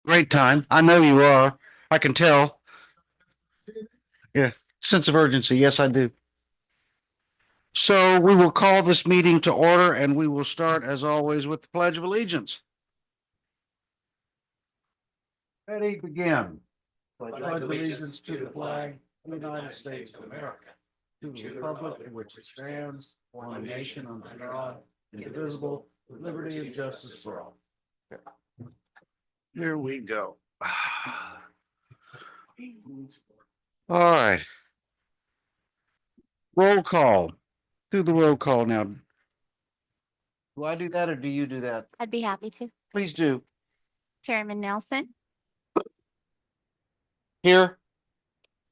Great time. I know you are. I can tell. Yeah. Sense of urgency. Yes, I do. So we will call this meeting to order and we will start as always with the Pledge of Allegiance. Ready, begin. Pledge allegiance to the flag of the United States of America, to the republic in which it stands, one nation under God, indivisible, with liberty and justice for all. Here we go. All right. Roll call. Do the roll call now. Do I do that or do you do that? I'd be happy to. Please do. Chairman Nelson, Here.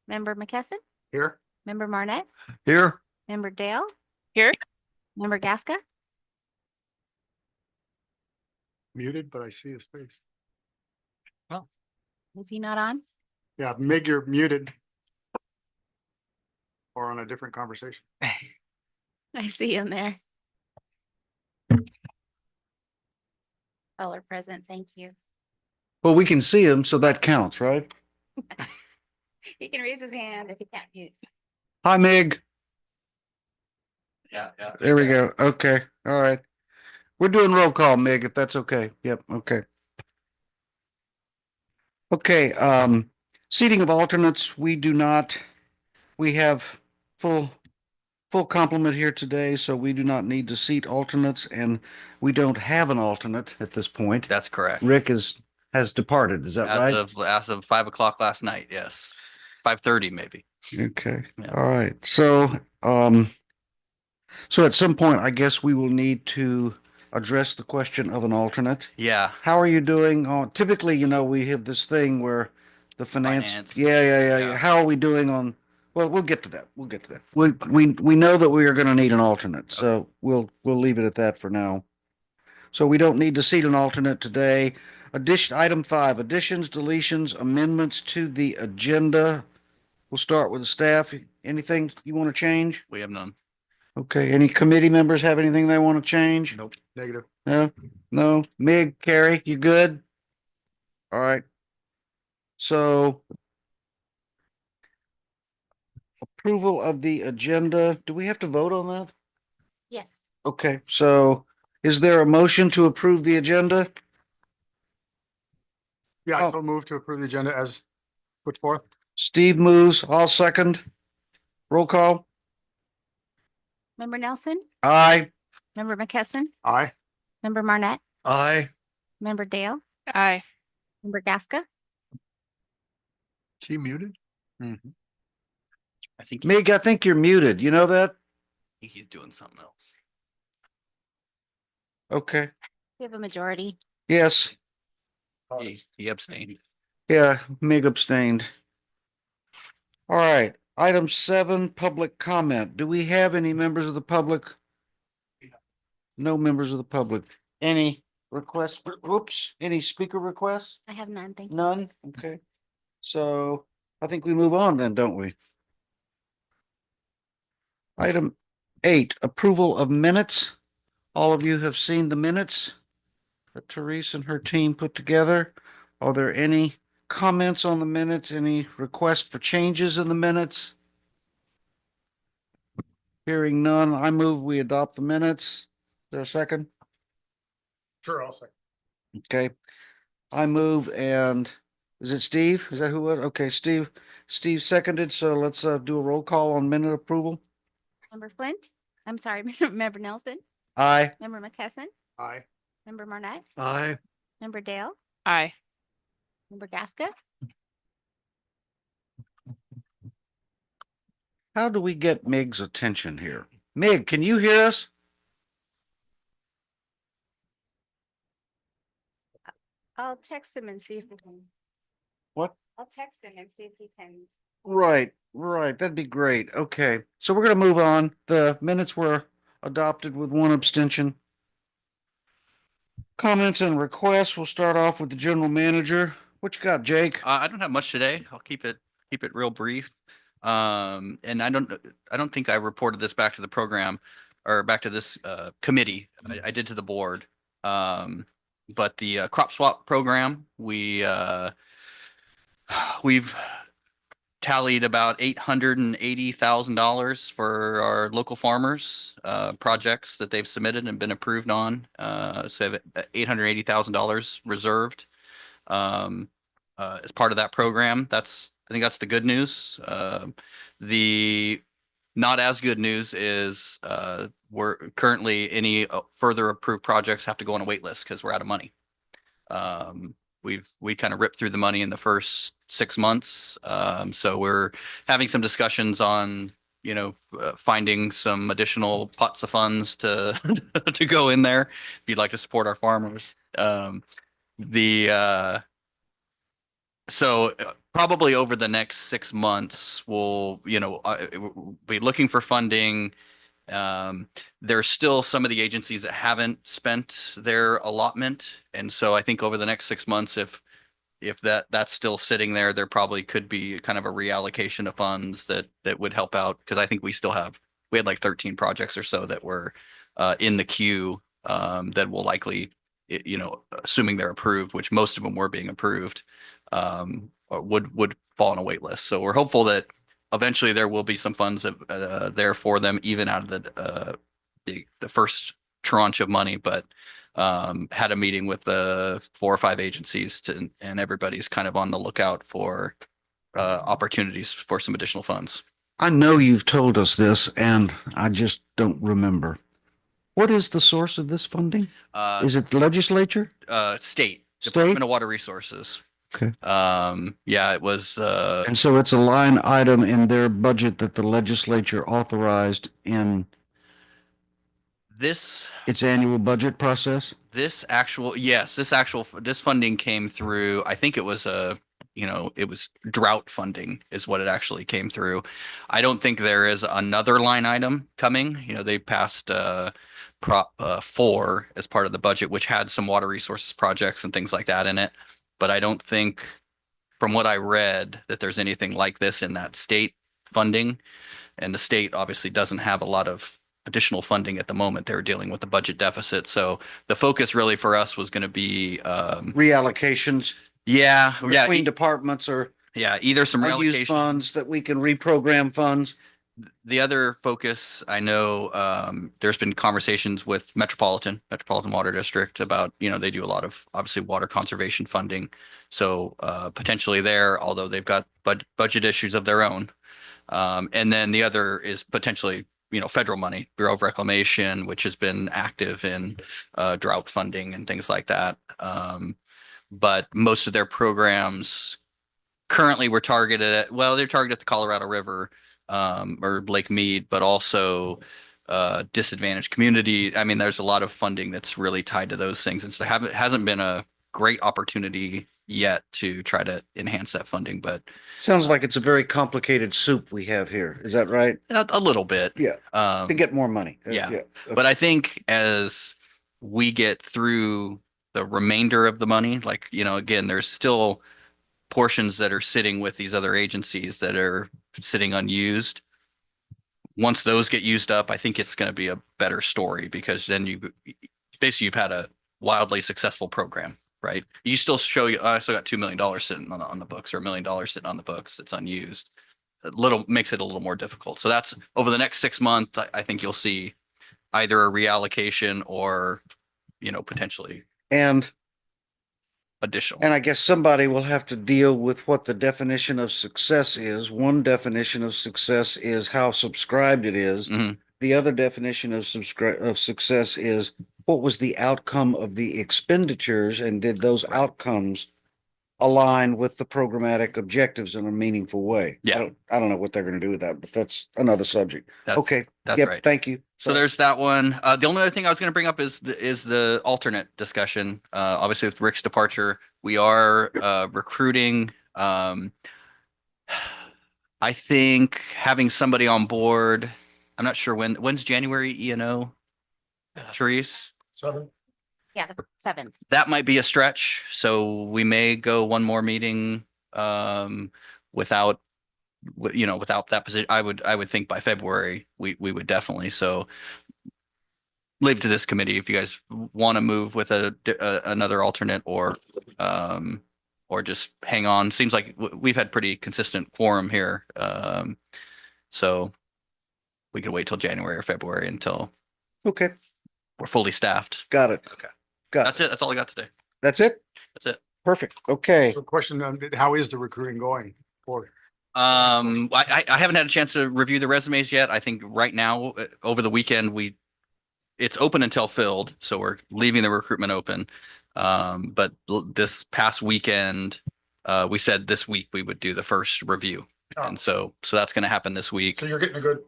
Member McKesson, Here. Member Marnett, Here. Member Dale. Here. Member Gasca. Muted, but I see his face. Is he not on? Yeah, Mig, you're muted. Or on a different conversation. I see him there. All are present. Thank you. Well, we can see him, so that counts, right? He can raise his hand if he can't mute. Hi, Mig. Yeah. There we go. Okay. All right. We're doing roll call, Mig, if that's okay. Yep. Okay. Okay. Seating of alternates, we have full complement here today, so we do not need to seat alternates, and we don't have an alternate at this point. That's correct. Rick has departed. Is that right? As of 5 o'clock last night, yes. 5:30 maybe. Okay. Yeah. All right. So at some point, I guess we will need to address the question of an alternate. Yeah. How are you doing on, typically, we have this thing where the Finance. Yeah. Yeah. How are we doing on, well, we'll get to that. We know that we are going to need an alternate, so we'll leave it at that for now. So we don't need to seat an alternate today. Item 5, additions, deletions, amendments to the agenda. We'll start with the staff. Anything you want to change? We have none. Okay, any committee members have anything they want to change? Nope, negative. No. Mig, Carrie, you good? All right. So approval of the agenda. Do we have to vote on that? Yes. Okay, so is there a motion to approve the agenda? Yeah, I Oh. so move to approve the agenda as put forth. Steve moves, I'll second. Roll call. Member Nelson, Aye. Member McKesson, Aye. Member Marnett, Aye. Member Dale, Aye. Member Gasca. She muted? I think Mig, I think you're muted. You know that? he's doing something else. Okay. We have a majority. Yes. He abstained. Yeah, Mig abstained. All right. Item 7, public comment. Do we have any members of the public? No members of the public. Any requests any speaker requests? I have none. Thank you. None? Okay. So I think we move on then, don't we? Item 8, approval of minutes. All of you have seen the minutes that Therese and her team put together. Are there any comments on the minutes? Any requests for changes in the minutes? Hearing none, I move we adopt the minutes. Is there a second? Sure, I'll second. Okay. I move and is it Steve? Is that who it was? Okay, Steve seconded. So let's do a roll call on minute approval. Member Flint. I'm sorry, Member Nelson, Aye. Member McKesson, Aye. Member Marnett, Aye. Member Dale, Aye. Member Gasca. How do we get Mig's attention here? Mig, can you hear us? I'll text him and see if he can. What? I'll text him and see if he can. Right. That'd be great. Okay. So we're going to move on. The minutes were adopted with one abstention. Comments and requests. We'll start off with the general manager. What you got, Jake? I don't have much today. I'll keep it real brief. And I don't think I reported this back to the program or back to this committee. I did to the board. but the crop swap program, we've tallied about $880,000 for our local farmers, projects that they've submitted and been approved on. So they have $880,000 reserved, um, as part of that program. I think that's the good news. The not as good news is, we're currently any further approved projects have to go on a wait list because we're out of money. We kind of ripped through the money in the first 6 months. So we're having some discussions on, finding some additional pots of funds to to go in there if you'd like to support our farmers. The so probably over the next 6 months, we'll be looking for funding. There's still some of the agencies that haven't spent their allotment. And so I think over the next 6 months, if that's still sitting there, there probably could be kind of a reallocation of funds that would help out. Because I think we had like 13 projects or so that were in the queue, that will likely, assuming they're approved, which most of them were being approved, would fall on a wait list. So we're hopeful that eventually there will be some funds there for them, even out of the first tranche of money. But had a meeting with the 4 or 5 agencies and everybody's kind of on the lookout for opportunities for some additional funds. I know you've told us this and I just don't remember. What is the source of this funding? Is it the legislature? State State? Department of Water Resources. Okay. Yeah, it was. And so it's a line item in their budget that the legislature authorized in this its annual budget process? This funding came through. I think it was it was drought funding is what it actually came through. I don't think there is another line item coming. They passed Prop 4 as part of the budget, which had some water resources projects and things like that in it. But I don't think, from what I read, that there's anything like this in that state funding. And the state obviously doesn't have a lot of additional funding at the moment. They're dealing with the budget deficit. So the focus really for us was going to be Reallocations between departments or either some unused reallocation funds that we can reprogram funds. The other focus, I know, there's been conversations with Metropolitan Water District about, they do a lot of obviously water conservation funding. So potentially there, although they've got budget issues of their own. And then the other is potentially, federal money, Bureau of Reclamation, which has been active in drought funding and things like that. But most of their programs currently were targeted they're targeted at the Colorado River, or Lake Mead, but also disadvantaged community. I mean, there's a lot of funding that's really tied to those things. And so hasn't been a great opportunity yet to try to enhance that funding, but Sounds like it's a very complicated soup we have here. Is that right? a little bit. Yeah. To get more money. Yeah. But I think as we get through the remainder of the money, like, again, there's still portions that are sitting with these other agencies that are sitting unused. Once those get used up, I think it's going to be a better story, because then you've had a wildly successful program, right? You still I still got $2 million sitting on the books, or $1 million sitting on the books that's unused. Makes it a little more difficult. So that's over the next 6 months. I think you'll see either a reallocation or, potentially And additional. I guess somebody will have to deal with what the definition of success is. One definition of success is how subscribed it is. Mhm. The other definition of success is what was the outcome of the expenditures, and did those outcomes align with the programmatic objectives in a meaningful way? Yeah. I don't know what they're going to do with that, but that's another subject. Okay. That's Yep, right. thank you. So there's that one. The only other thing I was going to bring up is the alternate discussion. Obviously, with Rick's departure, we are recruiting. I think having somebody on board. I'm not sure when's January E&O. Therese, Yeah, the 7th. that might be a stretch. So we may go one more meeting without that position. I would think by February we would definitely. So leave it to this committee if you guys want to move with another alternate or just hang on. Seems like we've had pretty consistent quorum here. So we could wait till January or February until Okay, we're fully staffed. got it. Okay. Got That's it. it. That's all I got today. That's it? That's it. Perfect. Okay. So question, how is the recruiting going for? I haven't had a chance to review the resumes yet. I think right now, over the weekend, it's open until filled, so we're leaving the recruitment open. But this past weekend, we said this week we would do the first review. Oh. And so that's going to happen this week. So you're getting a good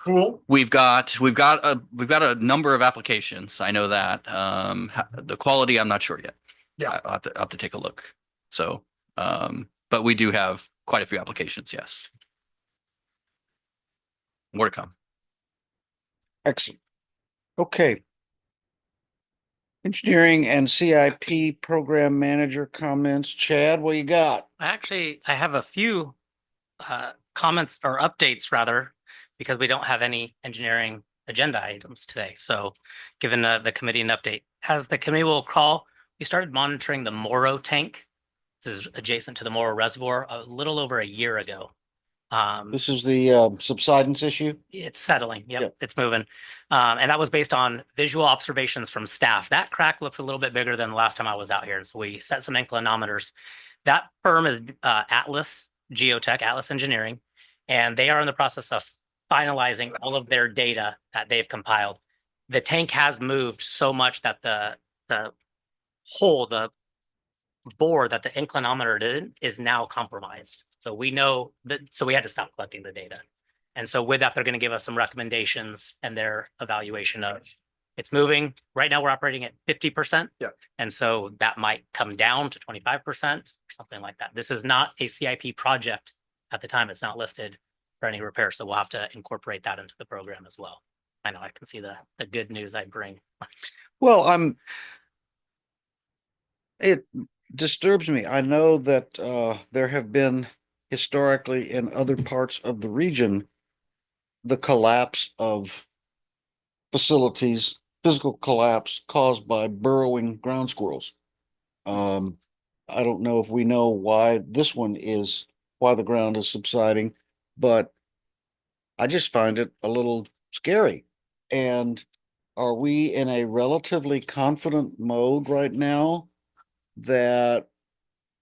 pool? We've got a number of applications. I know that. The quality, I'm not sure yet. Yeah. I'll have to take a look. So, but we do have quite a few applications. Yes. More to come. Excellent. Okay. Engineering and CIP program manager comments. Chad, what you got? I have a few comments or updates rather, because we don't have any engineering agenda items today. So given the committee an update, as the committee will recall, we started monitoring the Morrow tank. This is adjacent to the Morrow Reservoir a little over a year ago. This is the subsidence issue. It's settling. Yep, Yep. it's moving. And that was based on visual observations from staff. That crack looks a little bit bigger than the last time I was out here. So we set some inclinometers. That firm is Atlas Geotech, Atlas Engineering, and they are in the process of finalizing all of their data that they've compiled. The tank has moved so much that the hole, the bore that the inclinometer did is now compromised. So we know that, so we had to stop collecting the data. And so with that, they're going to give us some recommendations and their evaluation of it's moving. Right now, we're operating at 50%. Yeah. And so that might come down to 25% or something like that. This is not a CIP project at the time. It's not listed for any repair. So we'll have to incorporate that into the program as well. I know I can see the good news I bring. Well, it disturbs me. I know that there have been historically in other parts of the region, the collapse of facilities, physical collapse caused by burrowing ground squirrels. I don't know if we know why this one is, why the ground is subsiding, but I just find it a little scary. And are we in a relatively confident mode right now that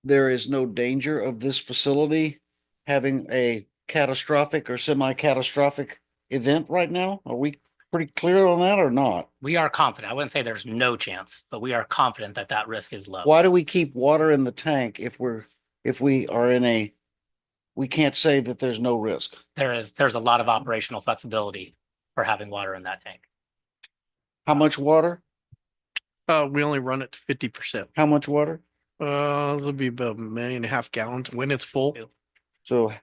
there is no danger of this facility having a catastrophic or semi-catastrophic event right now? Are we pretty clear on that or not? We are confident. I wouldn't say there's no chance, but we are confident that that risk is low. Why do we keep water in the tank if we are in a, we can't say that there's no risk? There's a lot of operational flexibility for having water in that tank. How much water? We only run it to 50%. How much water? It'll be about 1.5 million gallons when it's full. So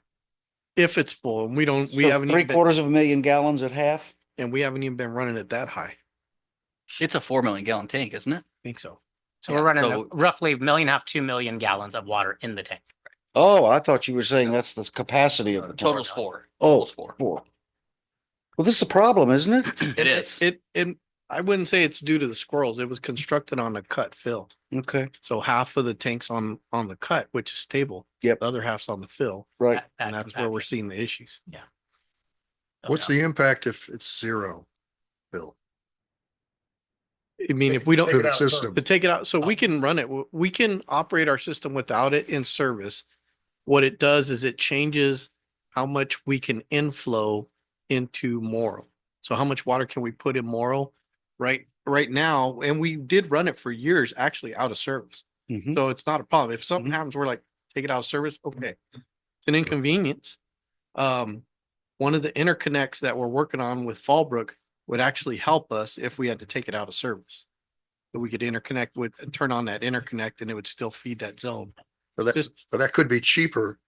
If it's full, and we haven't so even been, 750,000 gallons at half? and we haven't even been running it that high. It's a 4 million gallon tank, isn't it? I think so. So Yeah, we're running so- roughly 1.5 million, 2 million gallons of water in the tank. Oh, I thought you were saying that's the capacity of the tank. Total's 4. Oh, Total's 4. 4. Well, this is a problem, isn't it? It is. It I wouldn't say it's due to the squirrels. It was constructed on a cut fill. Okay, So half of the tank's on the cut, which is stable. Yep. The other half's on the fill. right. That And that's where we're compaction. seeing the issues. What's the impact if it's zero, Bill? I mean, if we don't, To the system. to take it out, so we can run it, we can operate our system without it in service. What it does is it changes how much we can inflow into Morrow. So how much water can we put in Morrow right now? And we did run it for years, actually out of service. Mhm. So it's not a problem. If something Mhm. happens, we're like, take it out of service. Okay. It's an inconvenience. One of the interconnects that we're working on with Fallbrook would actually help us if we had to take it out of service. So we could interconnect with, turn on that interconnect and it would still feed that zone. But Just- that could be cheaper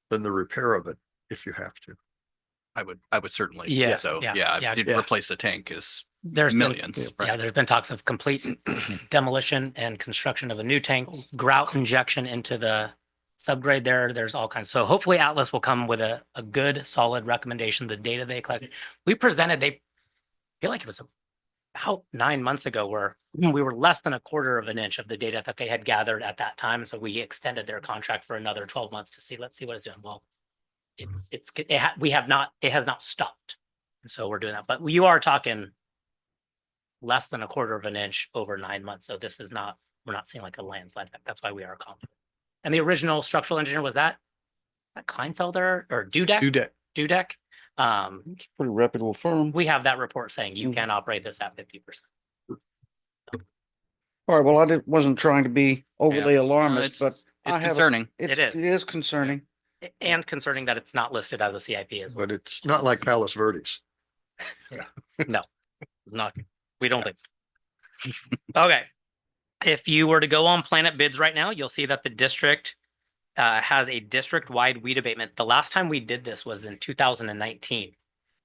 than the repair of it if you have to. I would certainly. Yeah, So, yeah, yeah, yeah. to Yeah. replace the tank is There's been- millions. Yeah, right? there's been talks of complete demolition and construction of a new tank, grout injection into the subgrade there. There's all kinds. So hopefully Atlas will come with a good, solid recommendation, the data they collected. We presented, they feel like it was about 9 months ago where we were less than a quarter of an inch of the data that they had gathered at that time. So we extended their contract for another 12 months to see, let's see what it's doing. Well, it has not stopped. And so we're doing that, but you are talking less than a quarter of an inch over 9 months. So this is not, we're not seeing like a landslide effect. That's why we are confident. And the original structural engineer was that Kleinfelder or Dudek? Dudek. Pretty reputable firm. We have that report saying you Mhm. can operate this at 50%. All right, well, wasn't trying to be overly alarmist, but It's I have a- concerning. It it is. is concerning. And concerning that it's not listed as a CIP as well. But it's not like Palos Verdes. Not, we don't think so. Okay. If you were to go on Planet Bids right now, you'll see that the district has a district-wide weed abatement. The last time we did this was in 2019.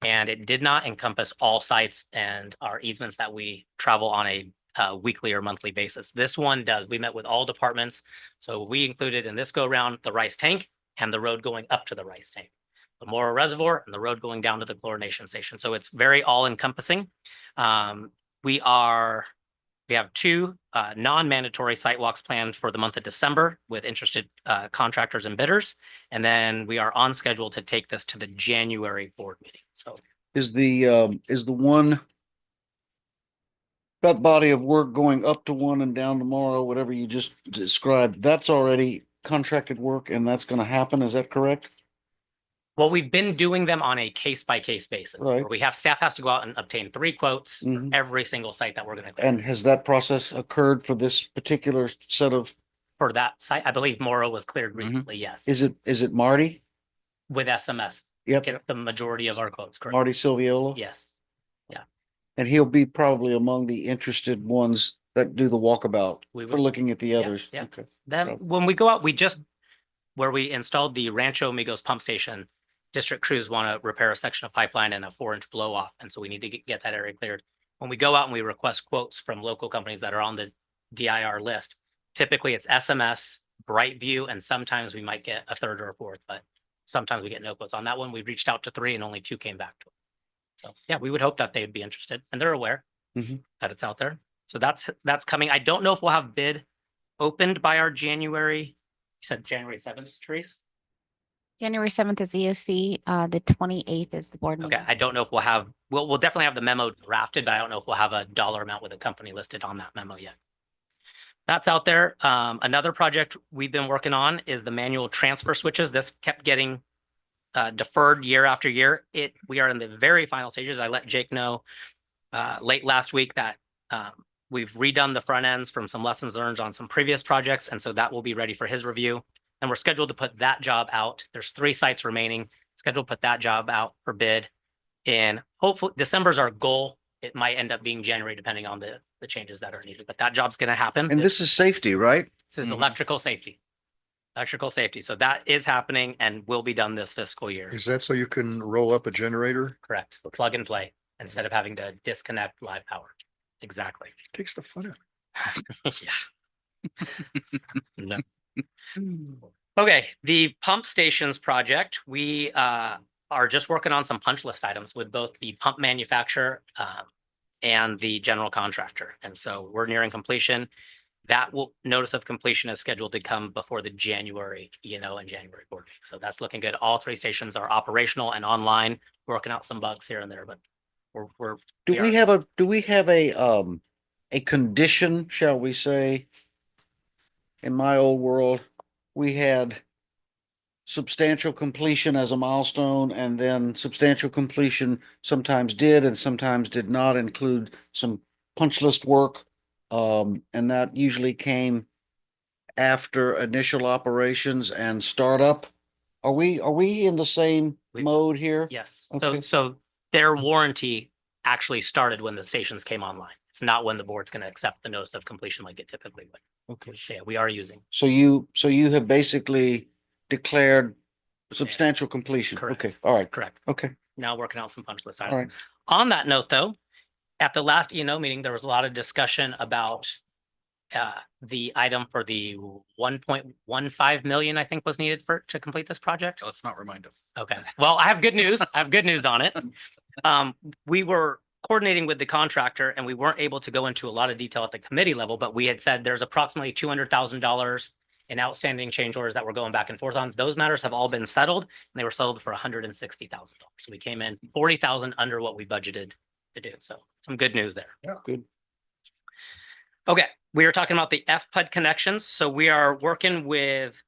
And it did not encompass all sites and our easements that we travel on a weekly or monthly basis. This one does. We met with all departments. So we included in this go round the rice tank and the road going up to the rice tank, the Mora Reservoir and the road going down to the chlorination station. So it's very all encompassing. We have two non-mandatory site walks planned for the month of December with interested contractors and bidders. And then we are on schedule to take this to the January board meeting. So Is the one that body of work going up to one and down tomorrow, whatever you just described, that's already contracted work and that's gonna happen, is that correct? well, we've been doing them on a case by case basis. Right. Where we have staff has to go out and obtain 3 quotes for Mhm. every single site that we're going to And has that process occurred for this particular set of, for that site. I believe Moro was cleared Mhm. recently. Yes, is it Marty? with SMS Yep, gets the majority of our quotes. Correct. Marty Silviola? Yes. And he'll be probably among the interested ones that do the walkabout We for would- looking at the Yeah, others. yeah. Okay. Then Oh. when we go out, where we installed the Rancho Amigos pump station, district crews want to repair a section of pipeline and a 4-inch blow off. And so we need to get that area cleared. When we go out and we request quotes from local companies that are on the DIR list, typically it's SMS, Brightview, and sometimes we might get a third or a fourth, but sometimes we get no quotes on that one. We reached out to 3 and only 2 came back to us. So yeah, we would hope that they'd be interested and they're aware Mhm. that it's out there. So that's coming. I don't know if we'll have bid opened by our January, you said January 7th, Therese? January 7th is ESC, the 28th is the board Okay, meeting. I don't know if we'll definitely have the memo drafted, but I don't know if we'll have a dollar amount with a company listed on that memo yet. That's out there. Another project we've been working on is the manual transfer switches. This kept getting deferred year after year. We are in the very final stages. I let Jake know late last week that we've redone the front ends from some lessons learned on some previous projects. And so that will be ready for his review. And we're scheduled to put that job out. There's 3 sites remaining, scheduled to put that job out for bid in hopefully December's our goal. It might end up being January depending on the changes that are needed, but that job's going to happen. And this is safety, right? This is Mhm. electrical safety. Electrical safety. So that is happening and will be done this fiscal year. Is that so you can roll up a generator? Correct. Plug and play instead of having to disconnect live power. Exactly. Takes the fun out. Yeah. No. Okay, the pump stations project, we are just working on some punch list items with both the pump manufacturer and the general contractor. And so we're nearing completion. That notice of completion is scheduled to come before the January, and January board meeting. So that's looking good. All 3 stations are operational and online, working out some bugs here and there, but Do we have a condition, shall we say? In my old world, we had substantial completion as a milestone, and then substantial completion sometimes did and sometimes did not include some punch list work. And that usually came after initial operations and startup. Are we in the same mode here? Yes. Okay. So their warranty actually started when the stations came online. It's not when the board's going to accept the notice of completion like it typically would. Okay. So yeah, we are using. So you have basically declared substantial completion. Correct. Okay, all right, Correct. okay, Now working out some punch list all items. right. On that note, though, at the last meeting, there was a lot of discussion about the item for the 1.15 million, I think was needed to complete this project. Let's not remind them. Okay, well, I have good news. I have good news on it. We were coordinating with the contractor and we weren't able to go into a lot of detail at the committee level, but we had said there's approximately $200,000 in outstanding change orders that we're going back and forth on. Those matters have all been settled and they were settled for $160,000. So we came in 40,000 under what we budgeted to do. So some good news there. Yeah. Good. Okay, we are talking about the FPUD connections. So we are working with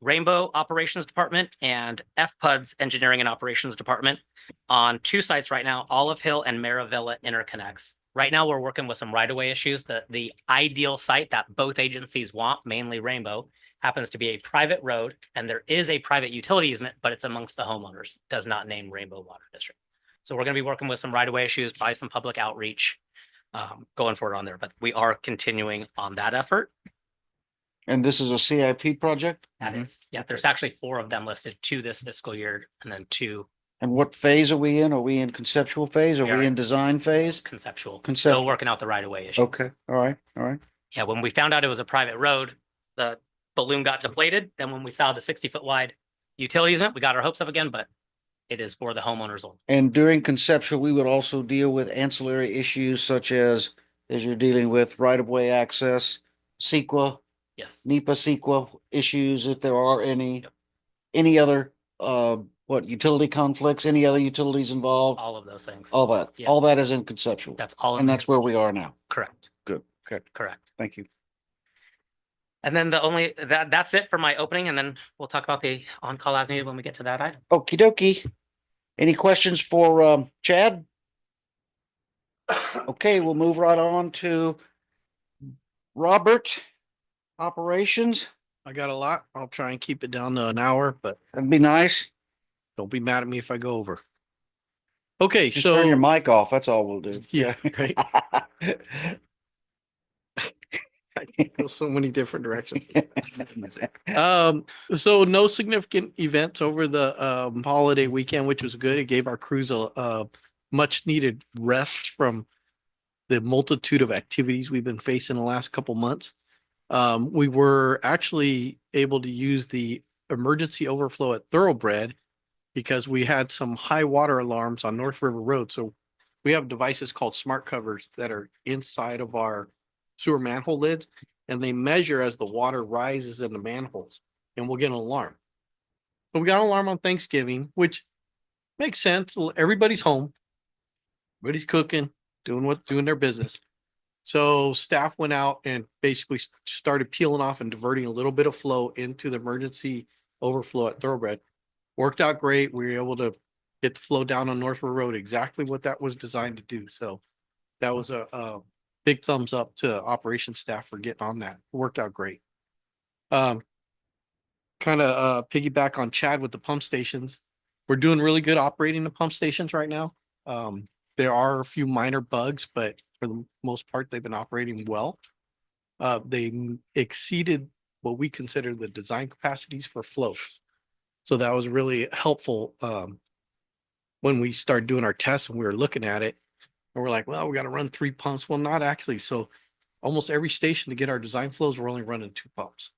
Rainbow Operations Department and FPUD's Engineering and Operations Department on 2 sites right now, Olive Hill and Maravilla interconnects. Right now, we're working with some right-of-way issues. The ideal site that both agencies want, mainly Rainbow, happens to be a private road, and there is a private utility easement, but it's amongst the homeowners. Does not name Rainbow Water District. So we're going to be working with some right-of-way issues, by some public outreach, going forward on there. But we are continuing on that effort. And this is a CIP project? That is, yeah, there's actually 4 of them listed, 2 this fiscal year, and then 2 And what phase are we in? Are we in conceptual phase? Are We are we in in- design phase? conceptual. Conceptual. Still working out the right-of-way issue. Okay, all right, all right. Yeah, when we found out it was a private road, the balloon got deflated. Then when we saw the 60-foot wide utility easement, we got our hopes up again, but it is for the homeowners only. And during conceptual, we would also deal with ancillary issues such as you're dealing with right-of-way access, CEQA, Yes, NEPA, CEQA issues, if there are any. Yep. Any other, utility conflicts, any other utilities involved, all of those things. all that, Yeah. all that is in conceptual. That's all. of And the that's where we are now. Correct, Good, okay, correct. thank you. And then that's it for my opening, and then we'll talk about the on-call as needed when we get to that item. Okie dokie. Any questions for, Chad? Okay, we'll move right on to Robert, operations. I got a lot. I'll try and keep it down to an hour, but That'd be nice. don't be mad at me if I go over. Okay, Just turn your so mic off, that's all we'll do. yeah, right. Go so many different directions. So no significant events over the holiday weekend, which was good. It gave our crews a much needed rest from the multitude of activities we've been facing the last couple months. We were actually able to use the emergency overflow at Thoroughbred because we had some high water alarms on North River Road. So we have devices called smart covers that are inside of our sewer manhole lids, and they measure as the water rises in the manholes, and we'll get an alarm. But we got an alarm on Thanksgiving, which makes sense. Everybody's home. Everybody's cooking, doing their business. So staff went out and basically started peeling off and diverting a little bit of flow into the emergency overflow at Thoroughbred. Worked out great. We were able to get the flow down on North River Road, exactly what that was designed to do. So that was a big thumbs up to operations staff for getting on that. Worked out great. Kind of piggyback on Chad with the pump stations. We're doing really good operating the pump stations right now. There are a few minor bugs, but for the most part, they've been operating well. They exceeded what we consider the design capacities for flow. So that was really helpful when we started doing our tests and we were looking at it. And we're like, well, we got to run 3 pumps. Well, not actually. So almost every station to get our design flows, we're only running 2 pumps.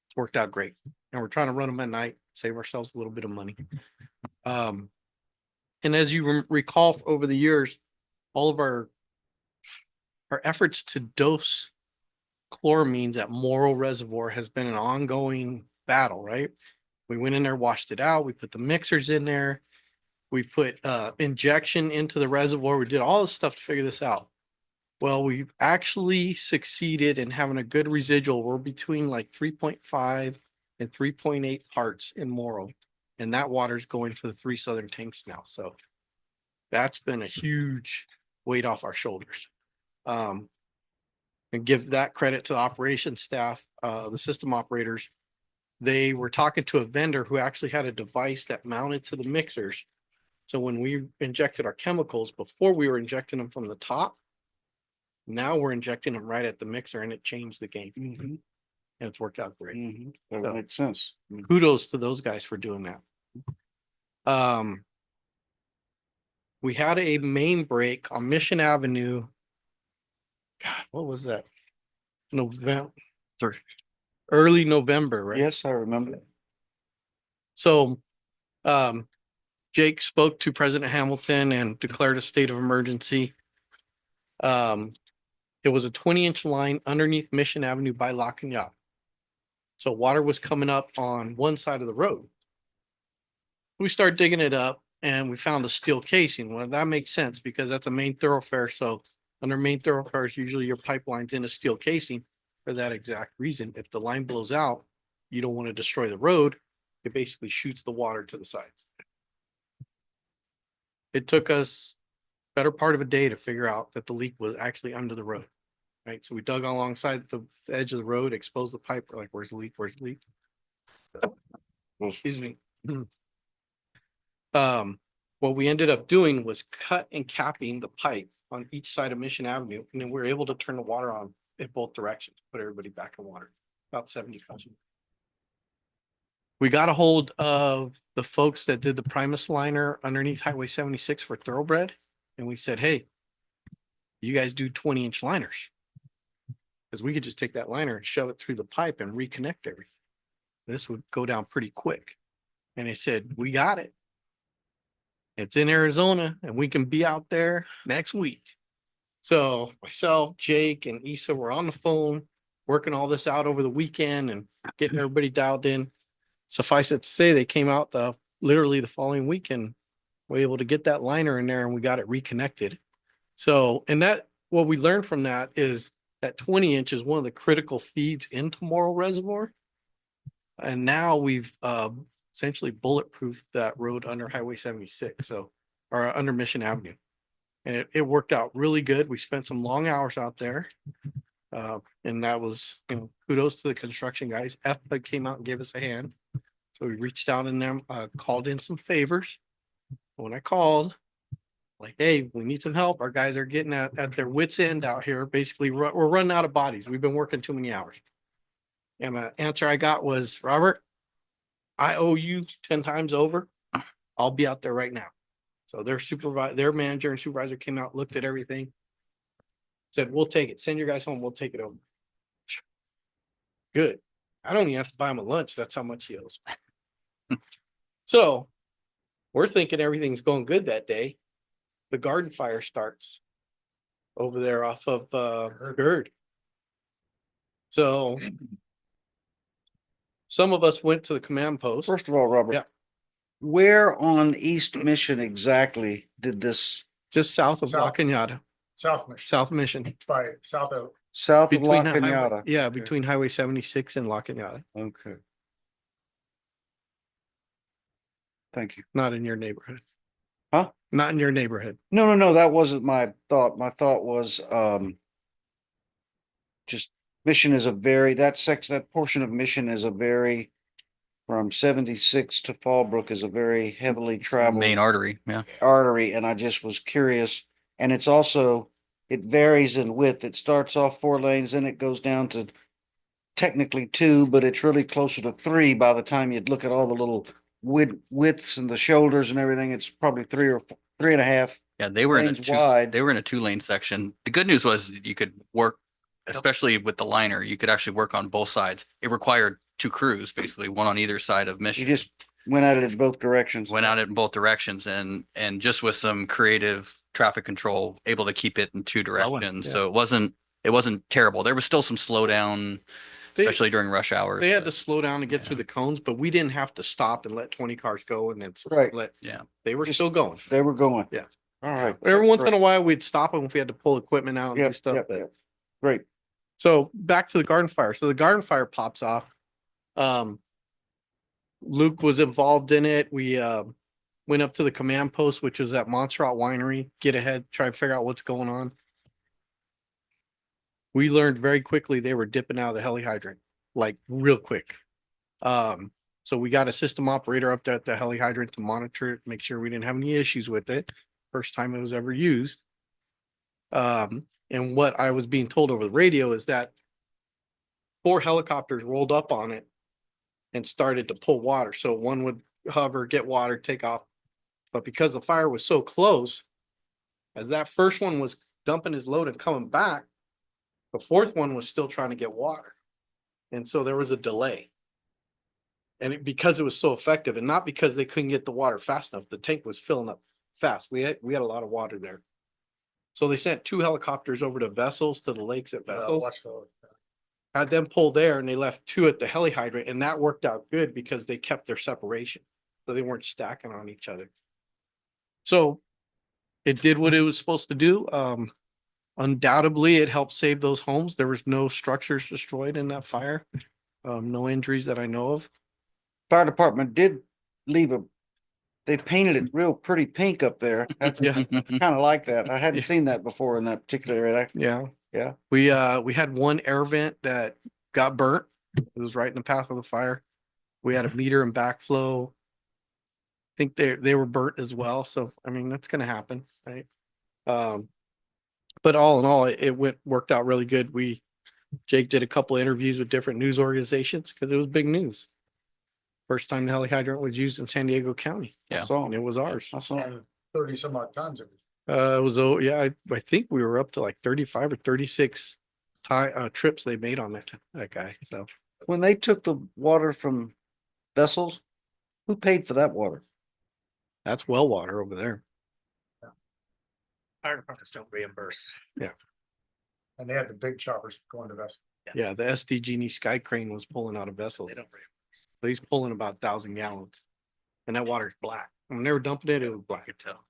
It's worked out great. And we're trying to run them at night, save ourselves a little bit of money. And as you recall over the years, all of our efforts to dose chloramines at Morrow Reservoir has been an ongoing battle, right? We went in there, washed it out. We put the mixers in there. We put injection into the reservoir. We did all this stuff to figure this out. Well, we've actually succeeded in having a good residual. We're between like 3.5 and 3.8 parts in Morrow. And that water's going to the 3 southern tanks now. So that's been a huge weight off our shoulders. And give that credit to the operations staff, the system operators. They were talking to a vendor who actually had a device that mounted to the mixers. So when we injected our chemicals, before we were injecting them from the top, now we're injecting them right at the mixer, and it changed the game. And it's worked out great. That So- makes sense. Kudos to those guys for doing that. We had a main break on Mission Avenue. God, what was that? November, early November, right? Yes, I remember. So, Jake spoke to President Hamilton and declared a state of emergency. It was a 20-inch line underneath Mission Avenue by La Cañada. So water was coming up on one side of the road. We started digging it up and we found a steel casing. Well, that makes sense because that's a main thoroughfare. So under main thoroughfares, usually your pipeline's in a steel casing for that exact reason. If the line blows out, you don't want to destroy the road. It basically shoots the water to the sides. It took us better part of a day to figure out that the leak was actually under the road. Right, so we dug alongside the edge of the road, exposed the pipe. We're like, where's the leak? Where's the leak? Excuse me. What we ended up doing was cut and capping the pipe on each side of Mission Avenue, and then we were able to turn the water on in both directions, put everybody back in water, about 70 customers. We got a hold of the folks that did the Primus liner underneath Highway 76 for Thoroughbred, and we said, hey, you guys do 20-inch liners. Because we could just take that liner and shove it through the pipe and reconnect everything. This would go down pretty quick. And they said, we got it. It's in Arizona and we can be out there next week. So myself, Jake, and Issa were on the phone, working all this out over the weekend and getting everybody dialed in. Suffice it to say, they came out literally the following weekend. We were able to get that liner in there and we got it reconnected. So, and that, what we learned from that is that 20-inch is one of the critical feeds into Morrill Reservoir. And now we've essentially bulletproofed that road under Highway 76, so, or under Mission Avenue. And it worked out really good. We spent some long hours out there. And that was, kudos to the construction guys. FPUD came out and gave us a hand. So we reached out in them, called in some favors. When I called, like, hey, we need some help. Our guys are getting at their wits' end out here. Basically, we're running out of bodies. We've been working too many hours. And the answer I got was, Robert, I owe you 10 times over. I'll be out there right now. So their manager and supervisor came out, looked at everything, said, we'll take it. Send your guys home. We'll take it over. Good. I don't even have to buy him a lunch. That's how much he owes. So we're thinking everything's going good that day. The garden fire starts over there off of Gerd. So some of us went to the command post. First of all, Robert. Yeah. Where on East Mission exactly did this, Just south of La South. Cañada, South Mission, South Mission. by South of, south of La Between highway- Cañada? Yeah, Okay. between Highway 76 and La Cañada, Okay. Thank you. not in your neighborhood. Huh? Not in your neighborhood. No, that wasn't my thought. My thought was, just Mission is that portion of Mission is a very, from 76 to Fallbrook is a very heavily traveled Main artery, yeah. artery, and I just was curious. And it's also, it varies in width. It starts off 4 lanes, then it goes down to technically 2, but it's really closer to 3 by the time you'd look at all the little widths and the shoulders and everything. It's probably 3 or 3.5 Yeah, they were in a lanes wide. they were in a 2-lane section. The good news was you could work, especially with the liner, you could actually work on both sides. It required 2 crews, basically one on either side of You Mission. just went at it in both directions. Went out in both directions and just with some creative traffic control, able to keep it in 2 directions. yeah. So it wasn't terrible. There was still some slowdown, They- especially during rush hours. They had to but slow down to get through the cones, but we didn't have to stop and let 20 cars go and then Right. they were Just- still going. They were going. Yeah. All right. Every once in a while, we'd stop them if we had to pull equipment out and do Yep, stuff. yep, but- yep. Great. So back to the garden fire. So the garden fire pops off. Luke was involved in it. We went up to the command post, which was at Montserrat Winery, get ahead, try to figure out what's going on. We learned very quickly they were dipping out of the heli hydrant, like real quick. So we got a system operator up there at the heli hydrant to monitor it, make sure we didn't have any issues with it. First time it was ever used. And what I was being told over the radio is that 4 helicopters rolled up on it and started to pull water. So one would hover, get water, take off. But because the fire was so close, as that first one was dumping his load and coming back, the 4th one was still trying to get water. And so there was a delay. because it was so effective and not because they couldn't get the water fast enough, the tank was filling up fast. We had a lot of water there. So they sent 2 helicopters over to Vessels, to the lakes at Vessels. Had them pull there and they left 2 at the heli hydrant, and that worked out good because they kept their separation. So they weren't stacking on each other. So it did what it was supposed to do. Undoubtedly, it helped save those homes. There was no structures destroyed in that fire. No injuries that I know of. Fire department did leave they painted it real pretty pink up there. That's Yeah. kind of like that. I hadn't Yeah. seen that before in that particular area. Yeah. Yeah. We had one air vent that got burnt. It was right in the path of the fire. We had a meter and backflow. I think they were burnt as well. So, I mean, that's gonna happen, right? But all in all, it worked out really good. Jake did a couple of interviews with different news organizations because it was big news. First time the heli hydrant was used in San Diego County. Yeah. So And it was ours. I saw. 30 some odd tons of it. It was, yeah, I think we were up to like 35 or 36 trips they made on that guy. So When they took the water from Vessels, who paid for that water? that's well water over there. Fire departments don't reimburse. And they had the big choppers going to Vessel. Yeah, the SDG&E Sky Crane was pulling out of Vessels. They don't reimburse. But he's pulling about 1,000 gallons. And that water's black. When they were dumping it, it was black. I could tell.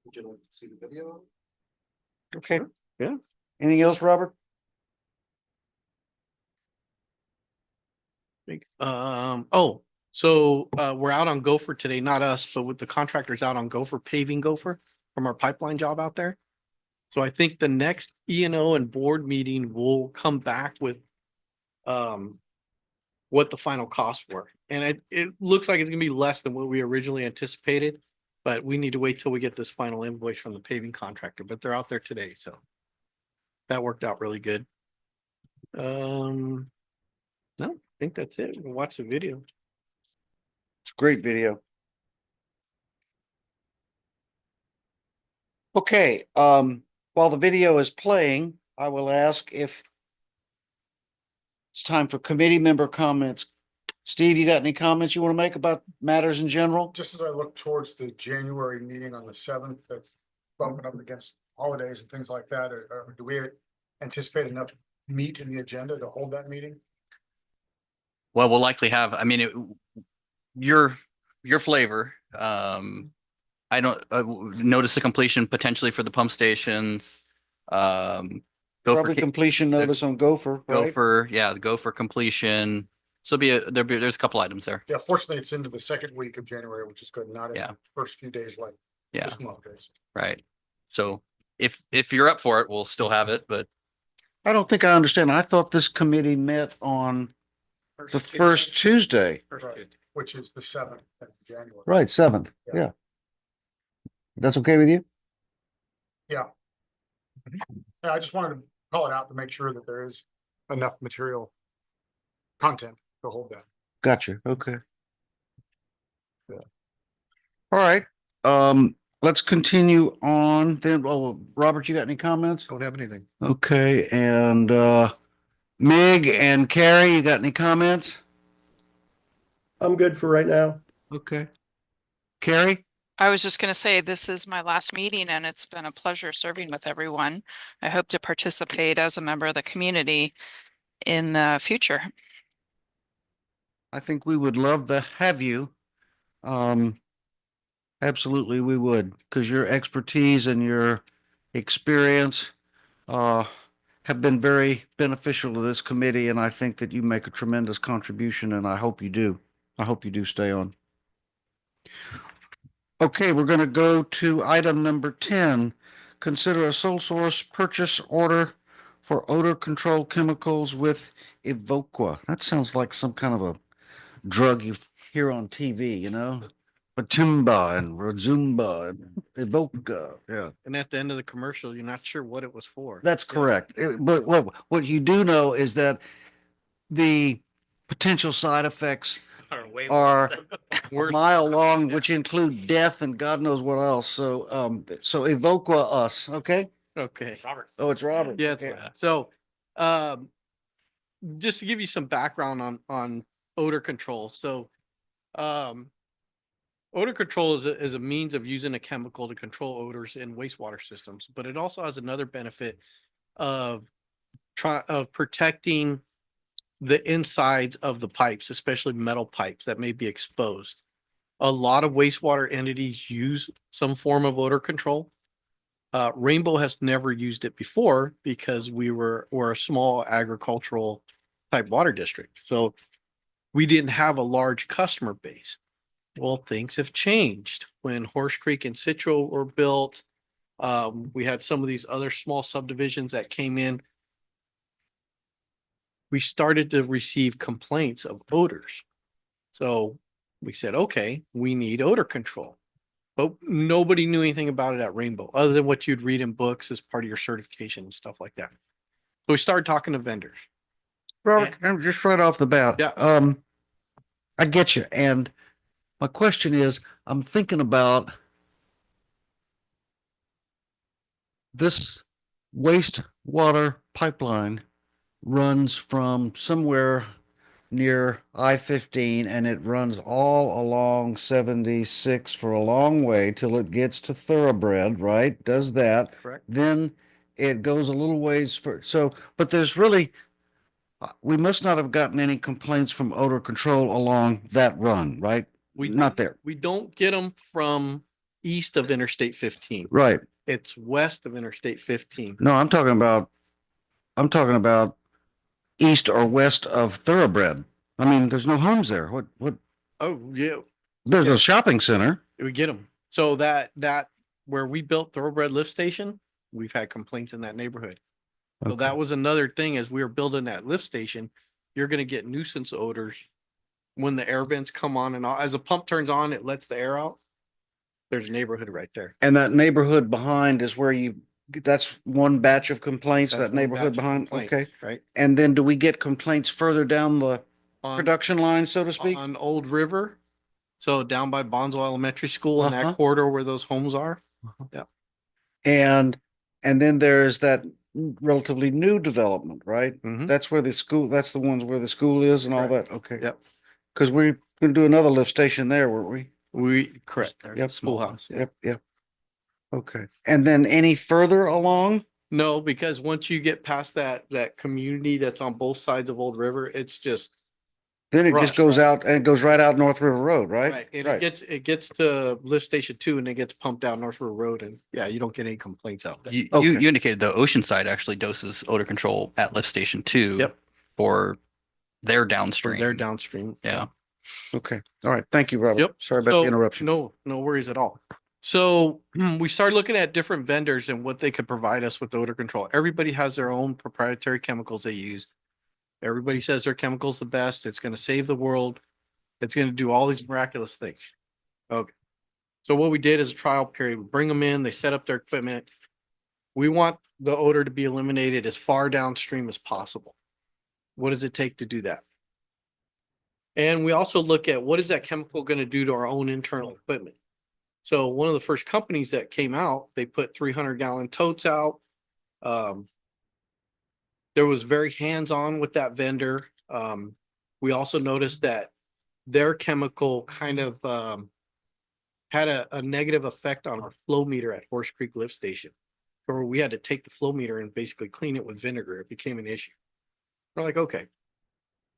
Would you like to see the video? Okay. Yeah. Anything else, Robert? We're out on Gopher today, not us, but with the contractors out on Gopher, paving Gopher from our pipeline job out there. So I think the next E&O and board meeting will come back with what the final costs were. And it looks like it's gonna be less than what we originally anticipated, but we need to wait till we get this final invoice from the paving contractor, but they're out there today, so that worked out really good. No, I think that's it. We'll watch the video. It's a great video. Okay, while the video is playing, I will ask if it's time for committee member comments. Steve, you got any comments you want to make about matters in general? Just as I look towards the January meeting on the 7th, that's bumping up against holidays and things like that, or do we anticipate enough meat in the agenda to hold that meeting? Well, we'll likely have, I mean, your flavor, I don't, notice of completion potentially for the pump stations. Probably completion notice on Gopher, right? Gopher, yeah, the Gopher completion. So there's a couple items there. Yeah, fortunately, it's into the second week of January, which is good, not in Yeah. the first few days like Yeah, this month is. right. So if you're up for it, we'll still have it, but I don't think I understand. I thought this committee met on the first Tuesday. Right, which is the 7th of January. Right, 7th, Yeah. yeah. That's okay with you? Yeah, I just wanted to call it out to make sure that there is enough material content to hold that. Gotcha, okay. Yeah. All right, let's continue on then. Oh, Robert, you got any comments? Don't have anything. Okay, and Mig and Carrie, you got any comments? I'm good for right now. Okay. Carrie? I was just going to say, this is my last meeting and it's been a pleasure serving with everyone. I hope to participate as a member of the community in the future. I think we would love to have you. Absolutely, we would, because your expertise and your experience have been very beneficial to this committee, and I think that you make a tremendous contribution, and I hope you do. I hope you do stay on. Okay, we're going to go to item number 10. Consider a sole source purchase order for odor control chemicals with Evoqua. That sounds like some kind of a drug you hear on TV, you know? Batimba and Razumba and Evoqua, yeah. And at the end of the commercial, you're not sure what it was for. That's correct. But what you do know is that the potential side effects are a mile long, which include death and God knows what else. So, so Evoqua us, okay? Okay. Robert. Oh, it's Robert. Yeah, it's, Okay. so, just to give you some background on odor control. So, odor control is a means of using a chemical to control odors in wastewater systems, but it also has another benefit of of protecting the insides of the pipes, especially metal pipes that may be exposed. A lot of wastewater entities use some form of odor control. Rainbow has never used it before because we're a small agricultural type water district. So we didn't have a large customer base. Well, things have changed. When Horse Creek and Citro were built, we had some of these other small subdivisions that came in. We started to receive complaints of odors. So we said, okay, we need odor control. But nobody knew anything about it at Rainbow, other than what you'd read in books as part of your certification and stuff like that. So we started talking to vendors. Robert, I'm just right off the bat. Yeah. I get you. And my question is, I'm thinking about this wastewater pipeline runs from somewhere near I-15 and it runs all along 76 for a long way till it gets to Thoroughbred, right? Does that. Correct. Then it goes a little ways for, so, but there's really, we must not have gotten any complaints from odor control along that run, right? Not there. We don't get them from east of Interstate 15. Right. It's west of Interstate 15. No, I'm talking about east or west of Thoroughbred. I mean, there's no homes there. What, Oh, yeah, there's Yeah. a shopping center. we get them. So that where we built Thoroughbred lift station, we've had complaints in that neighborhood. So Okay. that was another thing as we were building that lift station, you're going to get nuisance odors when the air vents come on and off. As a pump turns on, it lets the air out. There's a neighborhood right there. And that neighborhood behind is where that's one batch of complaints, That's that one neighborhood batch of behind. complaints, Okay. Right. And then do we get complaints further down the On- production line, so to speak? On Old River. So down by Bonzo Elementary School in Uh-huh. that corridor where those homes are. And then there's that relatively new development, right? Mhm. That's where that's the ones where the school is and all Correct. that. Okay. Yep. Because we're going to do another lift station there, weren't we? Correct. Yep. Schoolhouse. Yeah. Yep. Okay. And then any further along? No, because once you get past that community that's on both sides of Old River, it's just Then it Rush, just goes right? out and it goes right out North River Road, right? right. And Right. it gets to lift station 2 and it gets pumped down North River Road, and yeah, you don't get any complaints out there. You, Okay. you indicated the Oceanside actually doses odor control at lift station 2. Yep. For their So downstream. they're downstream. Yeah. Okay. All right. Thank you, Robert. Yep. Sorry about So, the interruption. No worries at all. So we started looking at different vendors and what they could provide us with odor control. Everybody has their own proprietary chemicals they use. Everybody says their chemical's the best. It's going to save the world. It's going to do all these miraculous things. Okay. So what we did is a trial period. We bring them in, they set up their equipment. We want the odor to be eliminated as far downstream as possible. What does it take to do that? And we also look at what is that chemical going to do to our own internal equipment. So one of the first companies that came out, they put 300-gallon totes out. There was very hands-on with that vendor. We also noticed that their chemical kind of had a negative effect on our flow meter at Horse Creek Lift Station, where we had to take the flow meter and basically clean it with vinegar. It became an issue. We're like, okay.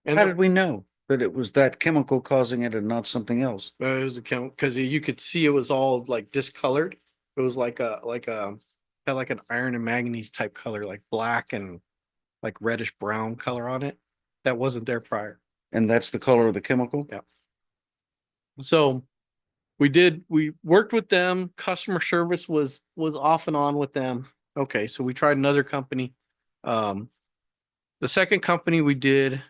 And How did we know that it was that chemical causing it and not something else? it was a chemical because you could see it was all like discolored. It was like had like an iron and manganese type color, like black and like reddish brown color on it. That wasn't there prior. And that's the color of the chemical? Yeah. So we worked with them. Customer service was off and on with them. Okay, so we tried another company. The second company we did, it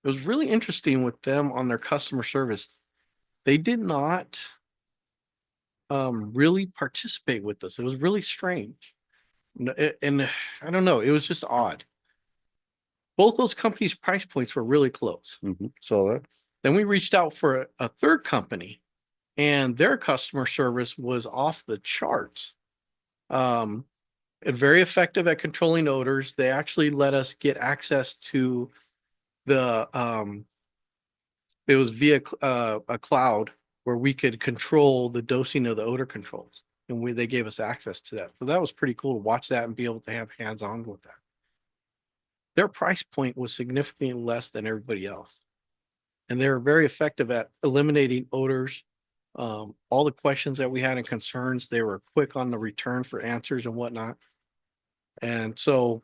was really interesting with them on their customer service. They did not really participate with us. It was really strange. And I don't know, it was just odd. Both those companies' price points were really close. Saw that. Then we reached out for a third company, and their customer service was off the charts. Very effective at controlling odors. They actually let us get access to the it was via a cloud where we could control the dosing of the odor controls. And they gave us access to that. So that was pretty cool to watch that and be able to have hands-on with that. Their price point was significantly less than everybody else. And they were very effective at eliminating odors. All the questions that we had and concerns, they were quick on the return for answers and whatnot. And so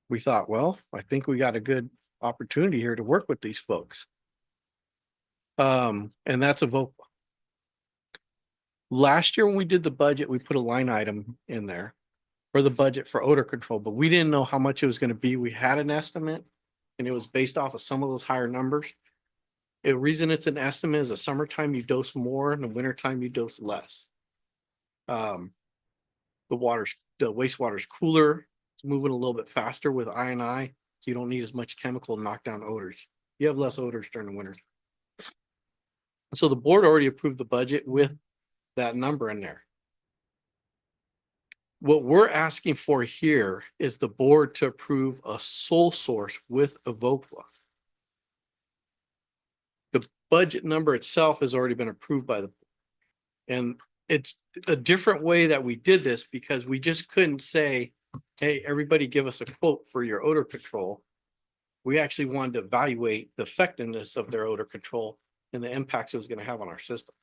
we thought, well, I think we got a good opportunity here to work with these folks. And that's Evoqua. Last year when we did the budget, we put a line item in there for the budget for odor control, but we didn't know how much it was going to be. We had an estimate and it was based off of some of those higher numbers. The reason it's an estimate is the summertime you dose more and the wintertime you dose less. The wastewater's cooler. It's moving a little bit faster with I&I, so you don't need as much chemical to knock down odors. You have less odors during the winter. So the board already approved the budget with that number in there. What we're asking for here is the board to approve a sole source with Evoqua. The budget number itself has already been approved by the board. And it's a different way that we did this because we just couldn't say, hey, everybody give us a quote for your odor control. We actually wanted to evaluate the effectiveness of their odor control and the impacts it was going to have on our system.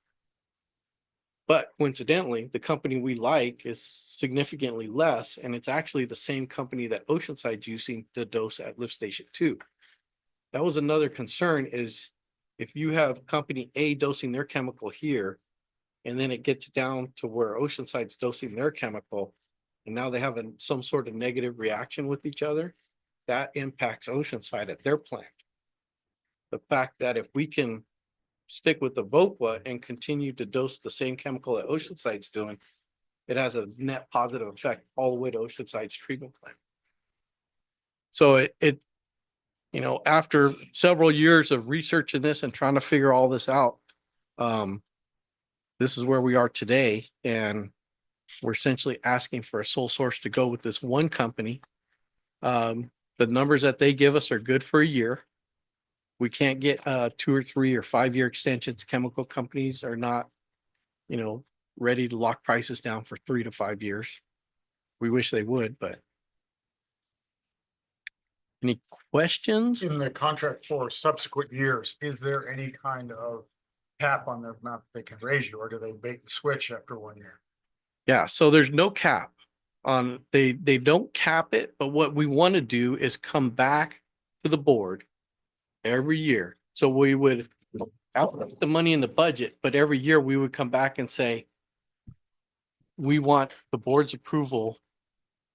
But coincidentally, the company we like is significantly less, and it's actually the same company that Oceanside's using to dose at Lift Station 2. That was another concern is if you have company A dosing their chemical here, and then it gets down to where Oceanside's dosing their chemical, and now they have some sort of negative reaction with each other, that impacts Oceanside at their plant. The fact that if we can stick with the Evoqua and continue to dose the same chemical that Oceanside's doing, it has a net positive effect all the way to Oceanside's treatment plant. So it you know, after several years of researching this and trying to figure all this out, this is where we are today. And we're essentially asking for a sole source to go with this one company. The numbers that they give us are good for a year. We can't get 2 or 3 or 5 year extensions. Chemical companies are not, you know, ready to lock prices down for 3 to 5 years. We wish they would, but. Any questions? In the contract for subsequent years, is there any kind of cap on the amount they can raise you, or do they bait the switch after 1 year? Yeah, so there's no cap on, they don't cap it, but what we want to do is come back to the board every year. So we would allocate the money in the budget, but every year we would come back and say, we want the board's approval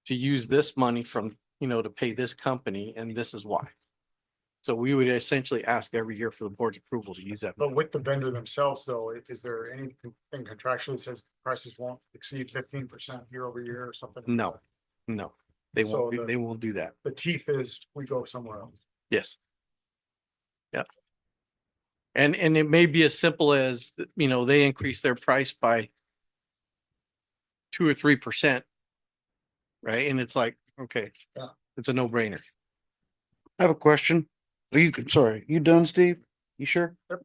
to use this money from, you know, to pay this company, and this is why. So we would essentially ask every year for the board's approval to use that. But with the vendor themselves, though, is there anything contractually that says prices won't exceed 15% year over year or something? No, they So won't, they won't do that. The teeth is we go somewhere else. Yes. Yeah. And it may be as simple as, you know, they increase their price by 2 or 3%. Right? And it's like, okay, Yeah. it's a no brainer. I have a question. Are you, sorry, you done, Steve? You sure? Yep.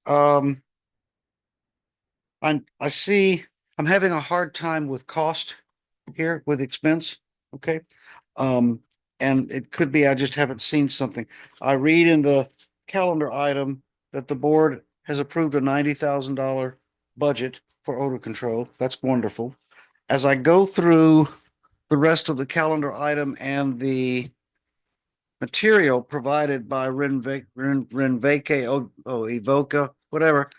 I see, I'm having a hard time with cost here with expense. Okay. And it could be, I just haven't seen something. I read in the calendar item that the board has approved a $90,000 budget for odor control. That's wonderful. As I go through the rest of the calendar item and the material provided by Evoqua, whatever.